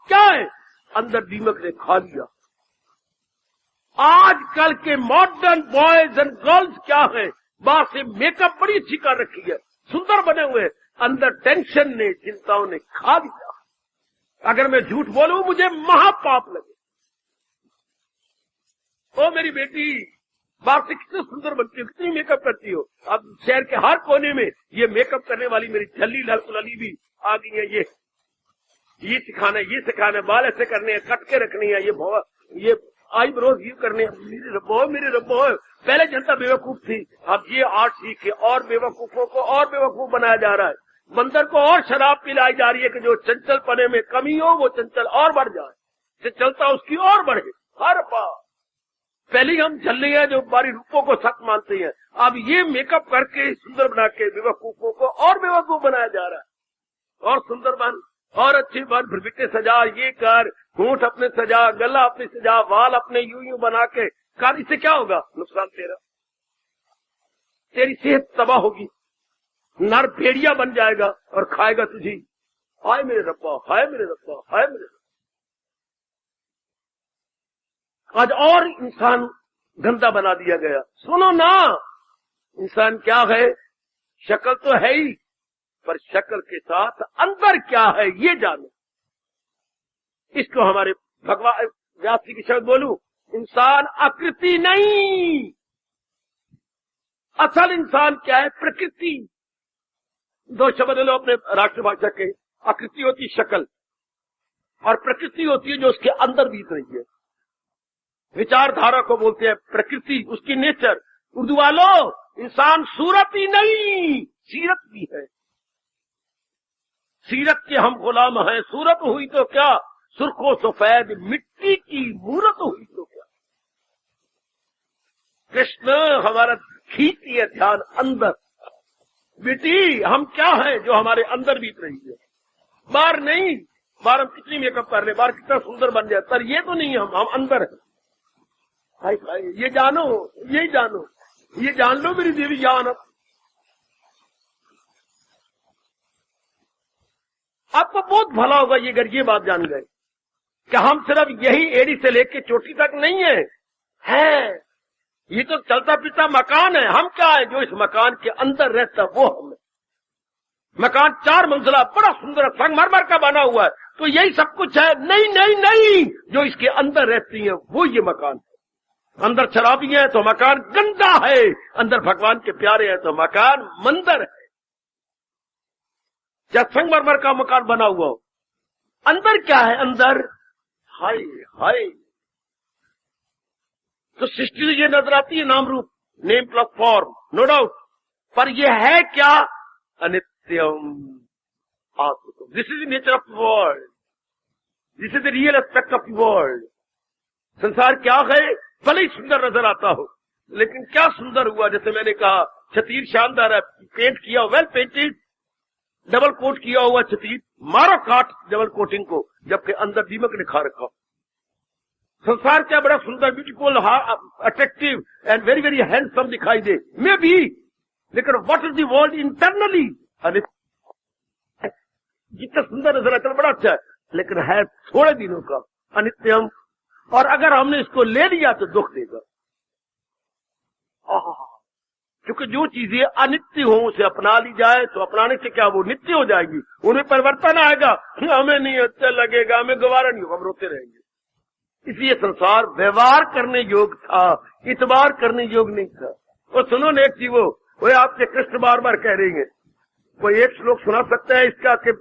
S1: क्या है, अंदर दीमक ने खा लिया। आजकल के मॉडर्न बॉयज एंड गर्ल्स क्या है, बाहर से मेकअप बड़ी अच्छी कर रखी है, सुंदर बने हुए, अंदर टेंशन ने, चिंताओं ने खा लिया। अगर मैं झूठ बोलूं मुझे महापाप लगे। ओ मेरी बेटी, बाहर से कितनी सुंदर बनती हो, कितनी मेकअप करती हो। अब शहर के हर कोने में ये मेकअप करने वाली मेरी झल्ली लली भी आ गई है। ये सिखाना है, ये सिखाना है, बाल ऐसे करने हैं, कट के रखनी है, ये आईब्रोज यू करने। मेरे रब्बो, पहले जनता बेवकूफ थी, अब ये आर्ट सीख के और बेवकूफों को और बेवकूफ बनाया जा रहा है। बंदर को और शराब पिलाई जा रही है कि जो चंचल पने में कमी हो वो चंचल और बढ़ जाए, चलता उसकी और बढ़े हर बार। पहले ही हम झल्ले हैं जो बारी रूपों को सख्त मानते हैं, अब ये मेकअप करके सुंदर बना के बेवकूफों को और बेवकूफ बनाया जा रहा है। और सुंदर बन और अच्छी बन, फिर बिट्टे सजा, ये कर, होंठ अपने सजा, गला अपने सजा, वाल अपने यूं बना के कर। इससे क्या होगा, नुकसान तेरा, तेरी सेहत तबाह होगी, नर भेड़िया बन जाएगा और खाएगा तुझी। हाय मेरे रब्बा, हाय मेरे रब्बा, हाय मेरे रब्बा। आज और इंसान गंदा बना दिया गया। सुनो ना, इंसान क्या है, शक्ल तो है ही, पर शक्ल के साथ अंदर क्या है ये जानो। इसको हमारे भगवान व्यास जी के शब्द बोलूं, इंसान आकृति नहीं, असल इंसान क्या है, प्रकृति। दो शब्द लो अपने राष्ट्रभाषा के, आकृति होती शक्ल और प्रकृति होती है जो उसके अंदर बीत रही है। विचारधारा को बोलते हैं प्रकृति, उसकी नेचर। उर्दू वालों, इंसान सूरत ही नहीं, सीरत भी है। सीरत के हम गुलाम हैं, सूरत हुई तो क्या, सुर्खो सफेद मिट्टी की मूरत हुई तो क्या। कृष्ण हमारा खींचती है ध्यान अंदर। बेटी हम क्या है जो हमारे अंदर बीत रही है। बाहर नहीं, बाहर हम कितनी मेकअप कर रहे, बाहर कितना सुंदर बन जाए, पर ये तो नहीं, हम अंदर है। भाई भाई ये जानो, यही जानो, ये जान लो मेरी देवी जान। आपको बहुत भला होगा ये अगर ये बात जान गए कि हम सिर्फ यही एड़ी से लेके चोटी तक नहीं है, ये तो चलता फिरता मकान है। हम क्या है? जो इस मकान के अंदर रहता वो हम है। मकान 4 मंजिला बड़ा सुंदर संगमरमर का बना हुआ है, तो यही सब कुछ है? नहीं नहीं नहीं, जो इसके अंदर रहती है वो ये मकान है। अंदर शराबी है तो मकान गंदा है, अंदर भगवान के प्यारे हैं तो मकान मंदिर है। क्या संगमरमर का मकान बना हुआ हो, अंदर क्या है? अंदर हाय हाय। तो सृष्टि ये नजर आती है नाम रूप, name plus form, no doubt, पर ये है क्या? अनित्यम आत्म। This is the nature of the world, this is the real aspect of the world. संसार क्या है? भले ही सुंदर नजर आता हो, लेकिन क्या सुंदर हुआ? जैसे मैंने कहा, छतीर शानदार है, पेंट किया, वेल पेंटेड, डबल कोट किया हुआ छतीर, मारो काट डबल कोटिंग को, जबकि अंदर दीमक ने खा रखा। संसार क्या बड़ा सुंदर, beautiful, attractive and very very handsome दिखाई दे, मे बी, लेकिन what is the world internally? जितना सुंदर नजर आता है बड़ा अच्छा है, लेकिन है थोड़े दिनों का, अनित्यम। और अगर हमने इसको ले लिया तो दुख देगा, क्योंकि जो चीजें अनित्य हो उसे अपना ली जाए तो अपनाने से क्या वो नित्य हो जाएगी, उन्हें परिवर्तन आएगा, हमें नहीं अच्छा लगेगा, हमें गवारा नहीं होगा, हम रोते रहेंगे। इसलिए संसार व्यवहार करने योग था, इतबार करने योग नहीं था। और सुनो नेक जीवो, वो आपसे कृष्ण बार बार कह रही है, कोई एक श्लोक सुना सकता है इसका कि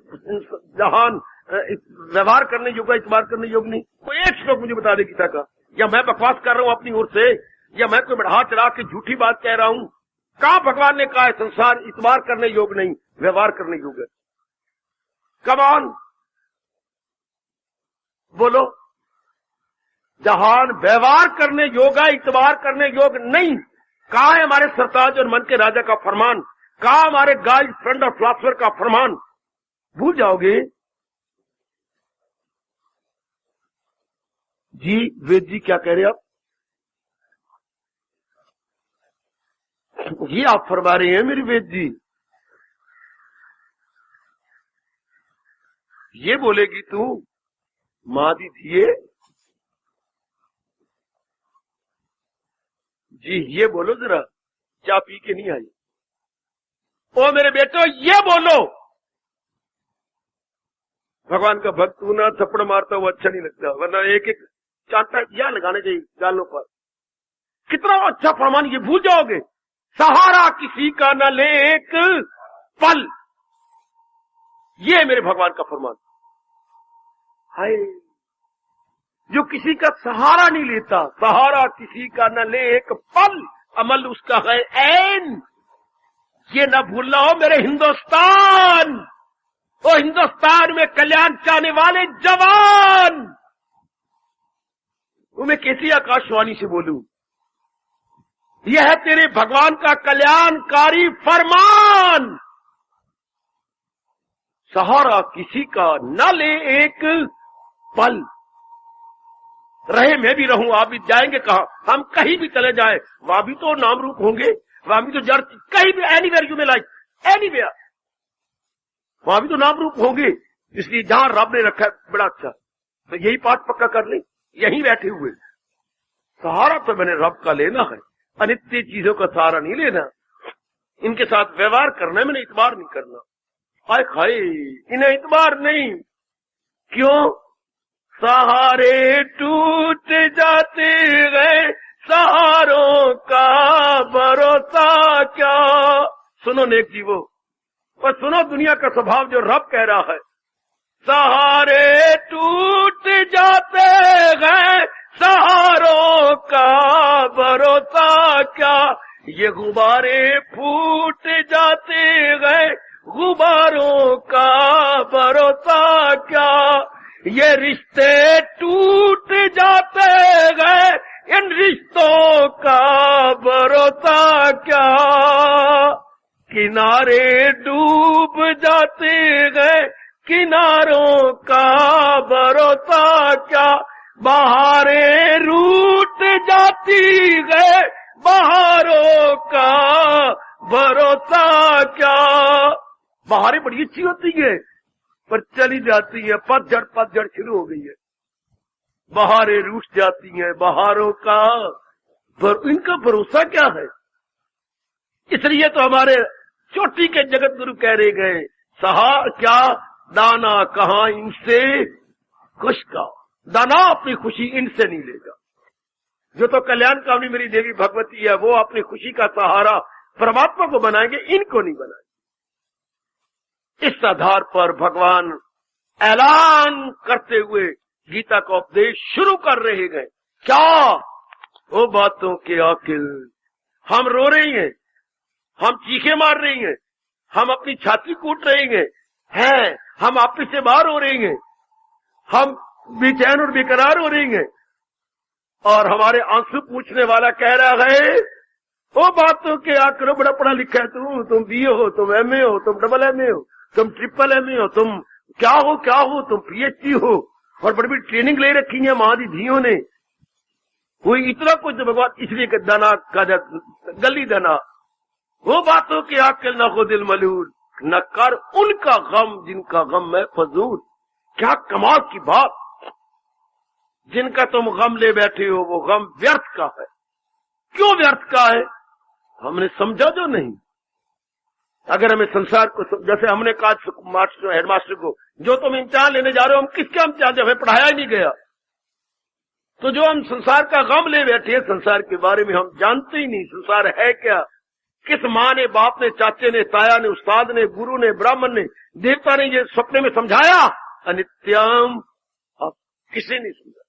S1: जहान व्यवहार करने योग है, इतबार करने योग नहीं? कोई एक श्लोक मुझे बता दे गीता का, या मैं बकवास कर रहा हूं अपनी ओर से, या मैं कोई बढ़ा चढ़ा के झूठी बात कह रहा हूं? कहां भगवान ने कहा है संसार इतबार करने योग नहीं, व्यवहार करने योग है? कम ऑन, बोलो। जहान व्यवहार करने योग है, इतबार करने योग नहीं। कहा है हमारे सरताज और मन के राजा का फरमान? कहा हमारे गाइड फ्रेंड और फिलॉसफर का फरमान? भूल जाओगे जी। वेद जी क्या कह रहे आप? ये आप फरमा रहे हैं मेरी वेद जी, ये बोलेगी तू मां दी थिए जी, ये बोलो जरा, चाय पी के नहीं आई? ओ मेरे बेटो ये बोलो, भगवान का भक्त तू ना थप्पड़ मारता हुआ अच्छा नहीं लगता, वरना एक एक चांटा या लगाने चाहिए गालों पर। कितना अच्छा फरमान, ये भूल जाओगे। सहारा किसी का न ले एक पल, ये मेरे भगवान का फरमान। हाय, जो किसी का सहारा नहीं लेता, सहारा किसी का न ले एक पल, अमल उसका है ऐन। ये न भूलना हो मेरे हिंदुस्तान, ओ हिंदुस्तान में कल्याण चाहने वाले जवान। वो मैं कैसी आकाशवाणी से बोलूं? यह है तेरे भगवान का कल्याणकारी फरमान। सहारा किसी का न ले एक पल, रहे मैं भी रहूं, आप भी जाएंगे कहां? हम कहीं भी चले जाएं, वहां भी तो नाम रूप होंगे, वहां भी तो जड़, कहीं भी, एनीवेयर यू में लाइक, एनीवेयर, वहां भी तो नाम रूप होंगे। इसलिए जहां रब ने रखा है बड़ा अच्छा, तो यही पाठ पक्का कर ले, यहीं बैठे हुए। सहारा तो मैंने रब का लेना है, अनित्य चीजों का सहारा नहीं लेना, इनके साथ व्यवहार करना है, मैंने इतबार नहीं करना। हाय खाए, इन्हें इतबार नहीं। क्यों? सहारे टूट जाते गए, सहारों का भरोसा क्या। सुनो नेक जीवो, और सुनो दुनिया का स्वभाव जो रब कह रहा है, सहारे टूट जाते गए, सहारों का भरोसा क्या। ये गुब्बारे फूट जाते गए, गुब्बारों का भरोसा क्या। ये रिश्ते टूट जाते गए, इन रिश्तों का भरोसा क्या। किनारे डूब जाते गए, किनारों का भरोसा क्या, बहारें रूठ जाती है, बहारों का भरोसा क्या। बहारें बड़ी अच्छी होती है पर चली जाती है, पतझड़ शुरू हो गई है, बहारें रूठ जाती हैं, बहारों का इनका भरोसा क्या है। इसलिए तो हमारे चोटी के जगत गुरु कह रहे गए, सहा क्या दाना कहां इनसे खुश का, दाना अपनी खुशी इनसे नहीं लेगा। जो तो कल्याण कामनी मेरी देवी भगवती है, वो अपनी खुशी का सहारा परमात्मा को बनाएंगे, इनको नहीं बनाएंगे। इस आधार पर भगवान ऐलान करते हुए गीता का उपदेश शुरू कर रहे हैं। क्या वो बातों के आकिल, हम रो रही हैं, हम चीखे मार रही हैं, हम अपनी छाती कूट रही हैं, हम आपस से बाहर हो रही हैं, हम बेचैन और बेकरार हो रही हैं, और हमारे आंसू पूछने वाला कह रहा है, वो बातों के आकिल, बड़ा पढ़ा लिखा है तुम बीए हो, तुम एमए हो, तुम डबल एमए हो, तुम ट्रिपल एमए हो, तुम क्या हो, तुम पीएचडी हो, और बड़ी बड़ी ट्रेनिंग ले रखी है महादीधियों ने, कोई इतना कुछ भगवान इसलिए कि दाना का गली दाना, वो बातों के आकिल न हो दिल मलूल, न कर उनका गम जिनका गम है फजूल। क्या कमाल की बात, जिनका तुम गम ले बैठे हो वो गम व्यर्थ का है। क्यों व्यर्थ का है, हमने समझा जो नहीं। अगर हमें संसार को, जैसे हमने कहा हेडमास्टर को, जो तुम इम्तिहान लेने जा रहे हो, हम किसका इम्तिहान, जब हमें पढ़ाया ही नहीं गया, तो जो हम संसार का गम ले बैठे, संसार के बारे में हम जानते ही नहीं, संसार है क्या, किस माँ ने, बाप ने, चाचे ने, ताया ने, उस्ताद ने, गुरु ने, ब्राह्मण ने, देवता ने ये सपने में समझाया, अनित्यम, अब किसी ने समझा।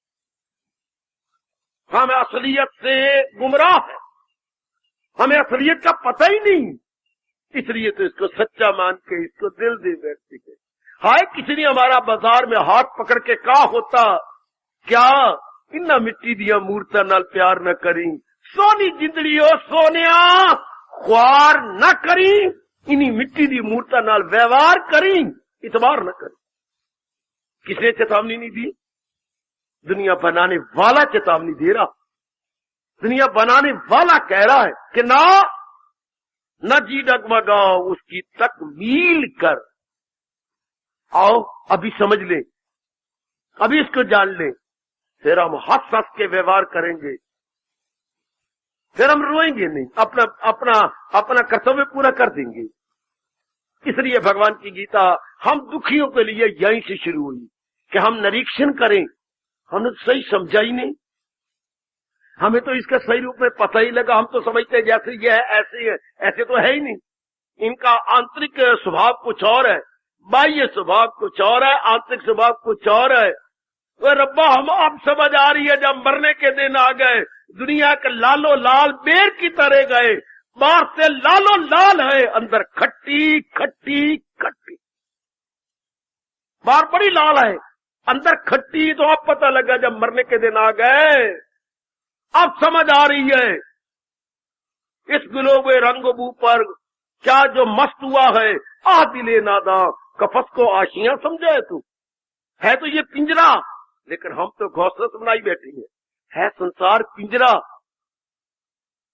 S1: हम असलियत से गुमराह है, हमें असलियत का पता ही नहीं, इसलिए तो इसको सच्चा मान के इसको दिल दे बैठते हैं। हाय किसी ने हमारा बाजार में हाथ पकड़ के कहा होता, क्या इन्ना मिट्टी दिया मूर्ता नाल प्यार न करी, सोनी जिंदड़ी हो सोनिया ख्वार न करी, इन्हीं मिट्टी दी मूर्ता नाल व्यवहार करी, इतबार न करी। किसने चेतावनी नहीं दी, दुनिया बनाने वाला चेतावनी दे रहा, दुनिया बनाने वाला कह रहा है कि न जी डगमगाओ, उसकी तकमील कर। आओ अभी समझ ले, अभी इसको जान ले, फिर हम हंस हंस के व्यवहार करेंगे, फिर हम रोएंगे नहीं, अपना कर्तव्य पूरा कर देंगे। इसलिए भगवान की गीता हम दुखियों के लिए यहीं से शुरू हुई कि हम निरीक्षण करें। हमने तो सही समझा ही नहीं, हमें तो इसका सही रूप में पता ही लगा, हम तो समझते हैं जैसे ये है ऐसे है, ऐसे तो है ही नहीं। इनका आंतरिक स्वभाव कुछ और है, बाह्य स्वभाव कुछ और है, आंतरिक स्वभाव कुछ और है। वो रब्बा हम अब समझ आ रही है, जब मरने के दिन आ गए, दुनिया के लालो लाल बेर की तरह गए, बाहर से लालो लाल है, अंदर खट्टी खट्टी खट्टी, बाहर बड़ी लाल है, अंदर खट्टी। तो अब पता लगा जब मरने के दिन आ गए, अब समझ आ रही है इस गुलोबे रंगबू पर क्या जो मस्त हुआ है, आ दिले नादा कफस को आशियां समझे तू, है तो ये पिंजरा, लेकिन हम तो घोंसला बनाई बैठे हैं, है संसार पिंजरा,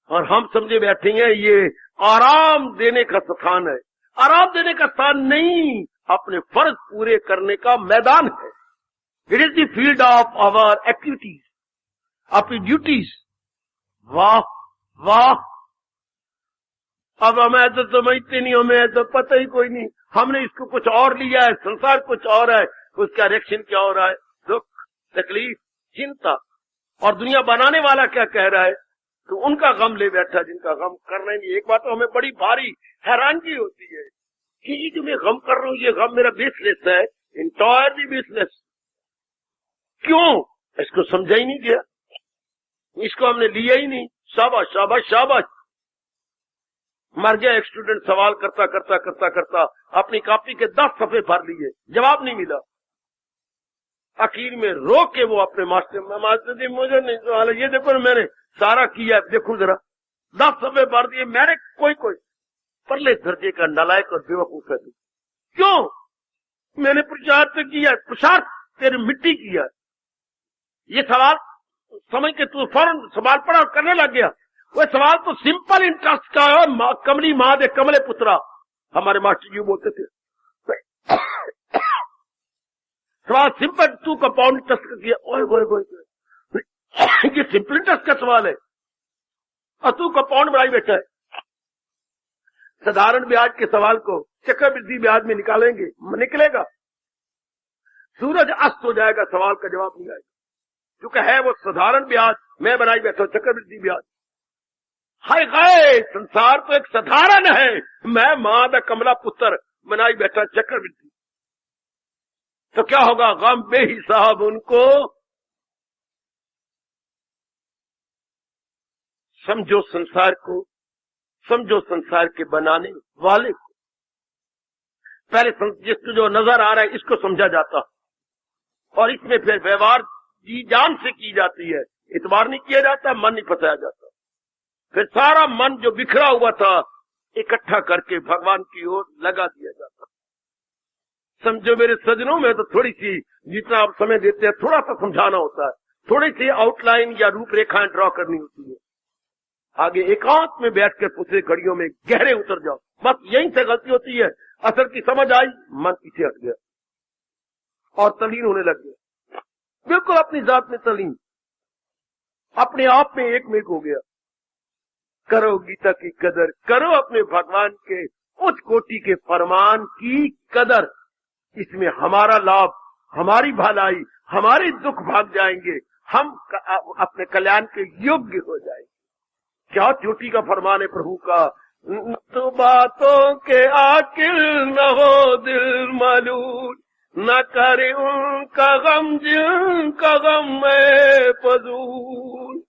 S1: और हम समझे बैठे हैं ये आराम देने का स्थान है। आराम देने का स्थान नहीं, अपने फर्ज पूरे करने का मैदान है। It is the field of our activities, अपनी ड्यूटीज। वाह वाह, अब हमें तो समझते नहीं, हमें तो पता ही कोई नहीं, हमने इसको कुछ और लिया है, संसार कुछ और है, उसका रिएक्शन क्या हो रहा है, दुख, तकलीफ, चिंता। और दुनिया बनाने वाला क्या कह रहा है, तो उनका गम ले बैठा जिनका गम करना ही नहीं। एक बात तो हमें बड़ी भारी हैरानगी होती है कि ये जो मैं गम कर रहा हूं, ये गम मेरा बेसलेस है, इंटायरली बेसलेस। क्यों, इसको समझा ही नहीं गया, इसको हमने लिया ही नहीं। शाबाश शाबाश शाबाश। मर गया एक स्टूडेंट, सवाल करता करता करता करता अपनी कॉपी के 10 सफ़े भर लिए, जवाब नहीं मिला। आखिर में रो के वो अपने मास्टर जी मुझे नहीं सवाल है, ये देखो ना मैंने सारा किया, देखो जरा 10 सफ़े भर दिए मैंने। कोई परले दर्जे का नालायक और बेवकूफ है तू। क्यों? मैंने पुरुषार्थ किया, पुरुषार्थ तेरी मिट्टी किया। ये सवाल समझ के तू फौरन सवाल पढ़ा और करने लग गया। वो सवाल तो सिंपल इंटरेस्ट का है। कमली माँ दे कमले पुत्रा, हमारे मास्टर जी बोलते थे। सवाल सिंपल, तू कंपाउंड इंटरेस्ट का किया। ओए ओए ओए, ये सिंपल इंटरेस्ट का सवाल है और तू कंपाउंड बढ़ाई बैठा है। साधारण ब्याज के सवाल को चक्रवृद्धि ब्याज में निकालेंगे, निकलेगा। सूरज अस्त हो जाएगा, सवाल का जवाब नहीं आएगा, क्योंकि है वो साधारण ब्याज। मैं बनाई बैठा चक्रवृद्धि ब्याज। हाय हाय, संसार तो एक साधारण है, मैं मां दा कमला पुत्र बनाई बैठा चक्रवृद्धि। तो क्या होगा? गम बेहिसाब उनको। समझो संसार को, समझो संसार के बनाने वाले को। पहले जिसको जो नजर आ रहा है इसको समझा जाता, और इसमें फिर व्यवहार जी जान से की जाती है, इतबार नहीं किया जाता, मन नहीं फंसाया जाता। फिर सारा मन जो बिखरा हुआ था इकट्ठा करके भगवान की ओर लगा दिया जाता। समझो मेरे सजनों में तो थोड़ी सी, जितना आप समय देते हैं थोड़ा सा समझाना होता है, थोड़ी सी आउटलाइन या रूपरेखाएं ड्रॉ करनी होती है। आगे एकांत में बैठकर पूछे घड़ियों में गहरे उतर जाओ। बस यहीं से गलती होती है। असर की समझ आई, मन पीछे हट गया और तल्लीन होने लग गया, बिल्कुल अपनी जात में तल्लीन, अपने आप में एक हो गया। करो गीता की कदर, करो अपने भगवान के उच्च कोटि के फरमान की कदर। इसमें हमारा लाभ, हमारी भलाई, हमारे दुख भाग जाएंगे, हम अपने कल्याण के योग्य हो जाएंगे। क्या चोटी का फरमान है प्रभु का, तो बातों के आकिल न हो दिल मलूल, न करे उनका गम जिनका गम में फजूल।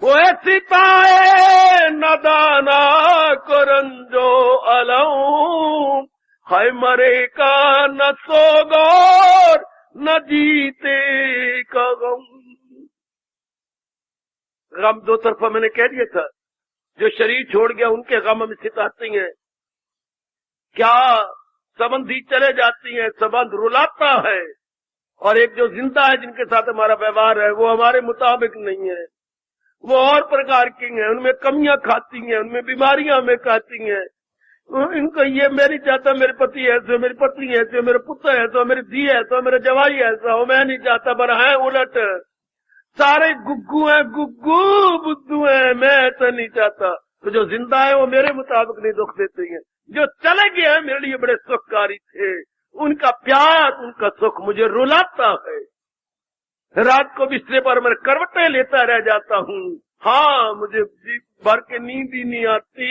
S1: वो सिताए न दाना को रंजो अलम, है मरे का न सोगौर न जीते का गम। गम दो तरफा मैंने कह दिया था। जो शरीर छोड़ गया उनके गम में सिताती हैं, क्या संबंधी चले जाती हैं, संबंध रुलाता है। और एक जो जिंदा है जिनके साथ हमारा व्यवहार है वो हमारे मुताबिक नहीं है, वो और प्रकार की हैं, उनमें कमियां खाती हैं, उनमें बीमारियां हमें खाती हैं। इनको ये मैं नहीं चाहता मेरे पति ऐसे, मेरी पत्नी ऐसे, मेरे पुत्र ऐसा, मेरी धी ऐसा, मेरे जवाई ऐसा हो, मैं नहीं चाहता, पर है उलट सारे गुग्गू हैं, गुग्गू बुद्धू हैं, मैं तो नहीं चाहता। तो जो जिंदा है वो मेरे मुताबिक नहीं दुख देते हैं, जो चले गए हैं मेरे लिए बड़े सुखकारी थे, उनका प्यार, उनका सुख मुझे रुलाता है। रात को बिस्तर पर मैं करवटें लेता रह जाता हूँ। हाँ, मुझे भर के नींद ही नहीं आती,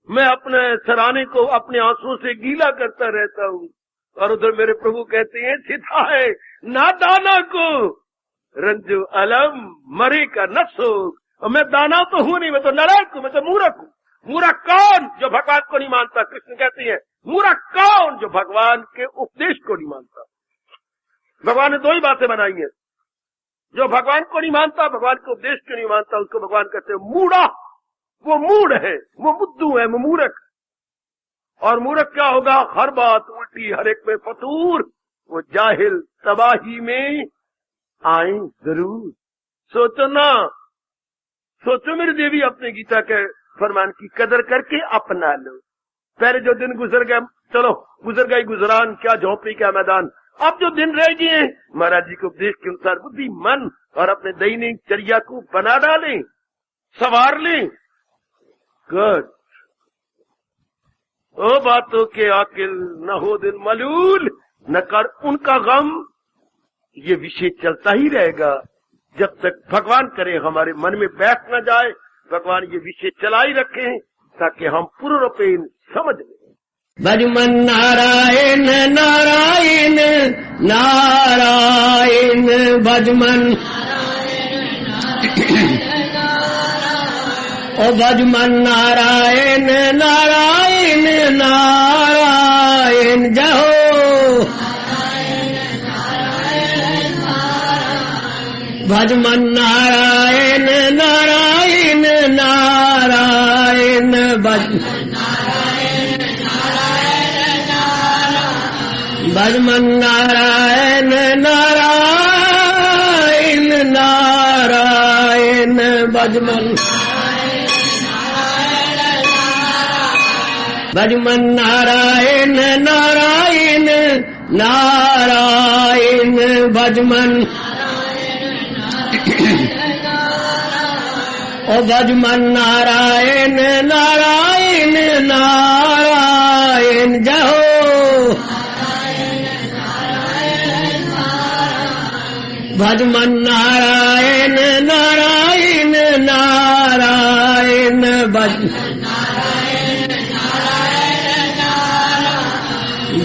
S1: मैं अपने सराने को अपने आंसुओं से गीला करता रहता हूँ। और उधर मेरे प्रभु कहते हैं सीधा है नादाना को रंजो अलम मरे का न सोख। और मैं दाना तो हूं नहीं, मैं तो नरक हूं, मैं तो मूर्ख हूं। मूर्ख कौन? जो भगवान को नहीं मानता। कृष्ण कहते हैं मूर्ख कौन? जो भगवान के उपदेश को नहीं मानता। भगवान ने दो ही बातें बनाई हैं, जो भगवान को नहीं मानता, भगवान के उपदेश को नहीं मानता, उसको भगवान कहते हैं मूढ़ा। वो मूढ़ है, वो बुद्धू है, वो मूर्ख। और मूर्ख क्या होगा? हर बात उल्टी, हर एक में फतूर। वो जाहिल तबाही में आए जरूर। सोचो ना, सोचो मेरी देवी, अपने गीता के फरमान की कदर करके अपना लो। पहले जो दिन गुजर गया, चलो गुजर गई गुजरान, क्या झोंपड़ी क्या मैदान। अब जो दिन रह गए महाराज जी के उपदेश के अनुसार बुद्धि मन और अपने दैनिक चर्या को बना डालें, सवार लें। गुड। ओ बातों के आकिल न हो दिल मलूल, न कर उनका गम। ये विषय चलता ही रहेगा जब तक भगवान करे हमारे मन में बैठ न जाए। भगवान ये विषय चला ही रखें ताकि हम पूर्ण रूपेण समझ लें।
S2: भजमन नारायण नारायण नारायण भजमन ओ भजमन नारायण नारायण नारायण जहो भजमन नारायण नारायण नारायण भज भजमन नारायण नारायण नारायण भजमन भजमन नारायण नारायण नारायण भजमन ओ भजमन नारायण नारायण नारायण जहो भजमन नारायण नारायण नारायण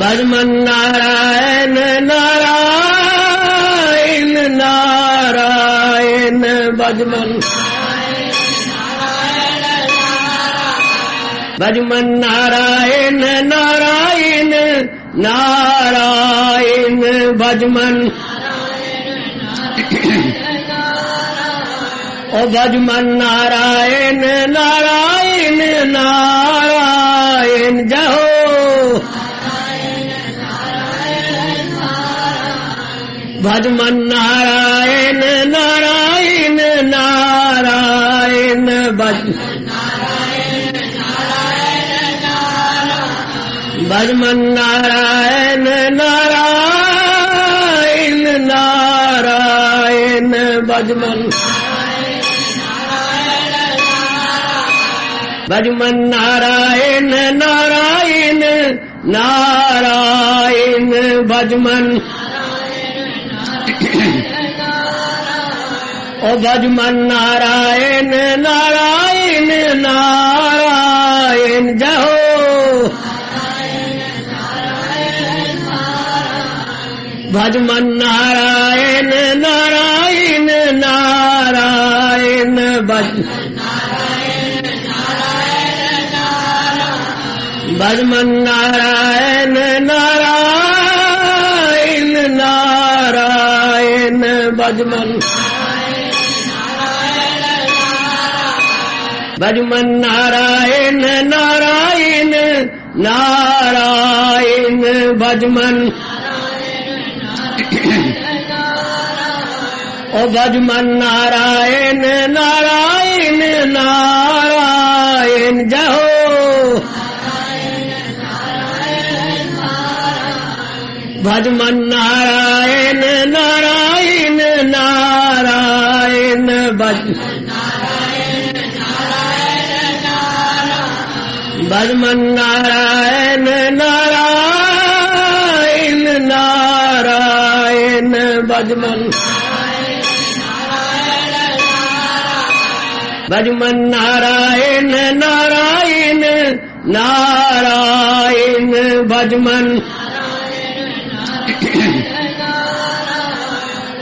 S2: भजमन नारायण नारायण नारायण भजमन भजमन नारायण नारायण नारायण भजमन ओ भजमन नारायण नारायण नारायण जहो भजमन नारायण नारायण नारायण भजमन नारायण नारायण नारायण भजमन भजमन नारायण नारायण नारायण भजमन ओ भजमन नारायण नारायण नारायण जहो भजमन नारायण नारायण नारायण भजमन नारायण नारायण नारायण भजमन भजमन नारायण नारायण नारायण भजमन ओ भजमन नारायण नारायण नारायण जहो भजमन नारायण नारायण नारायण भजमन नारायण नारायण नारायण भजमन भजमन नारायण नारायण नारायण भजमन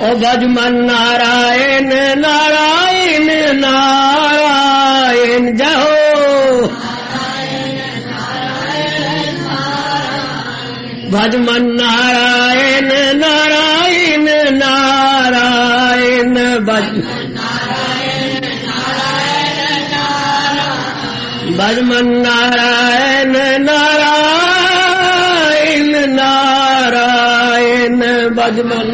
S2: ओ भजमन नारायण नारायण नारायण जहो भजमन नारायण नारायण नारायण भजमन नारायण नारायण नारायण भजमन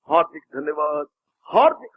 S1: हार्दिक धन्यवाद, हार्दिक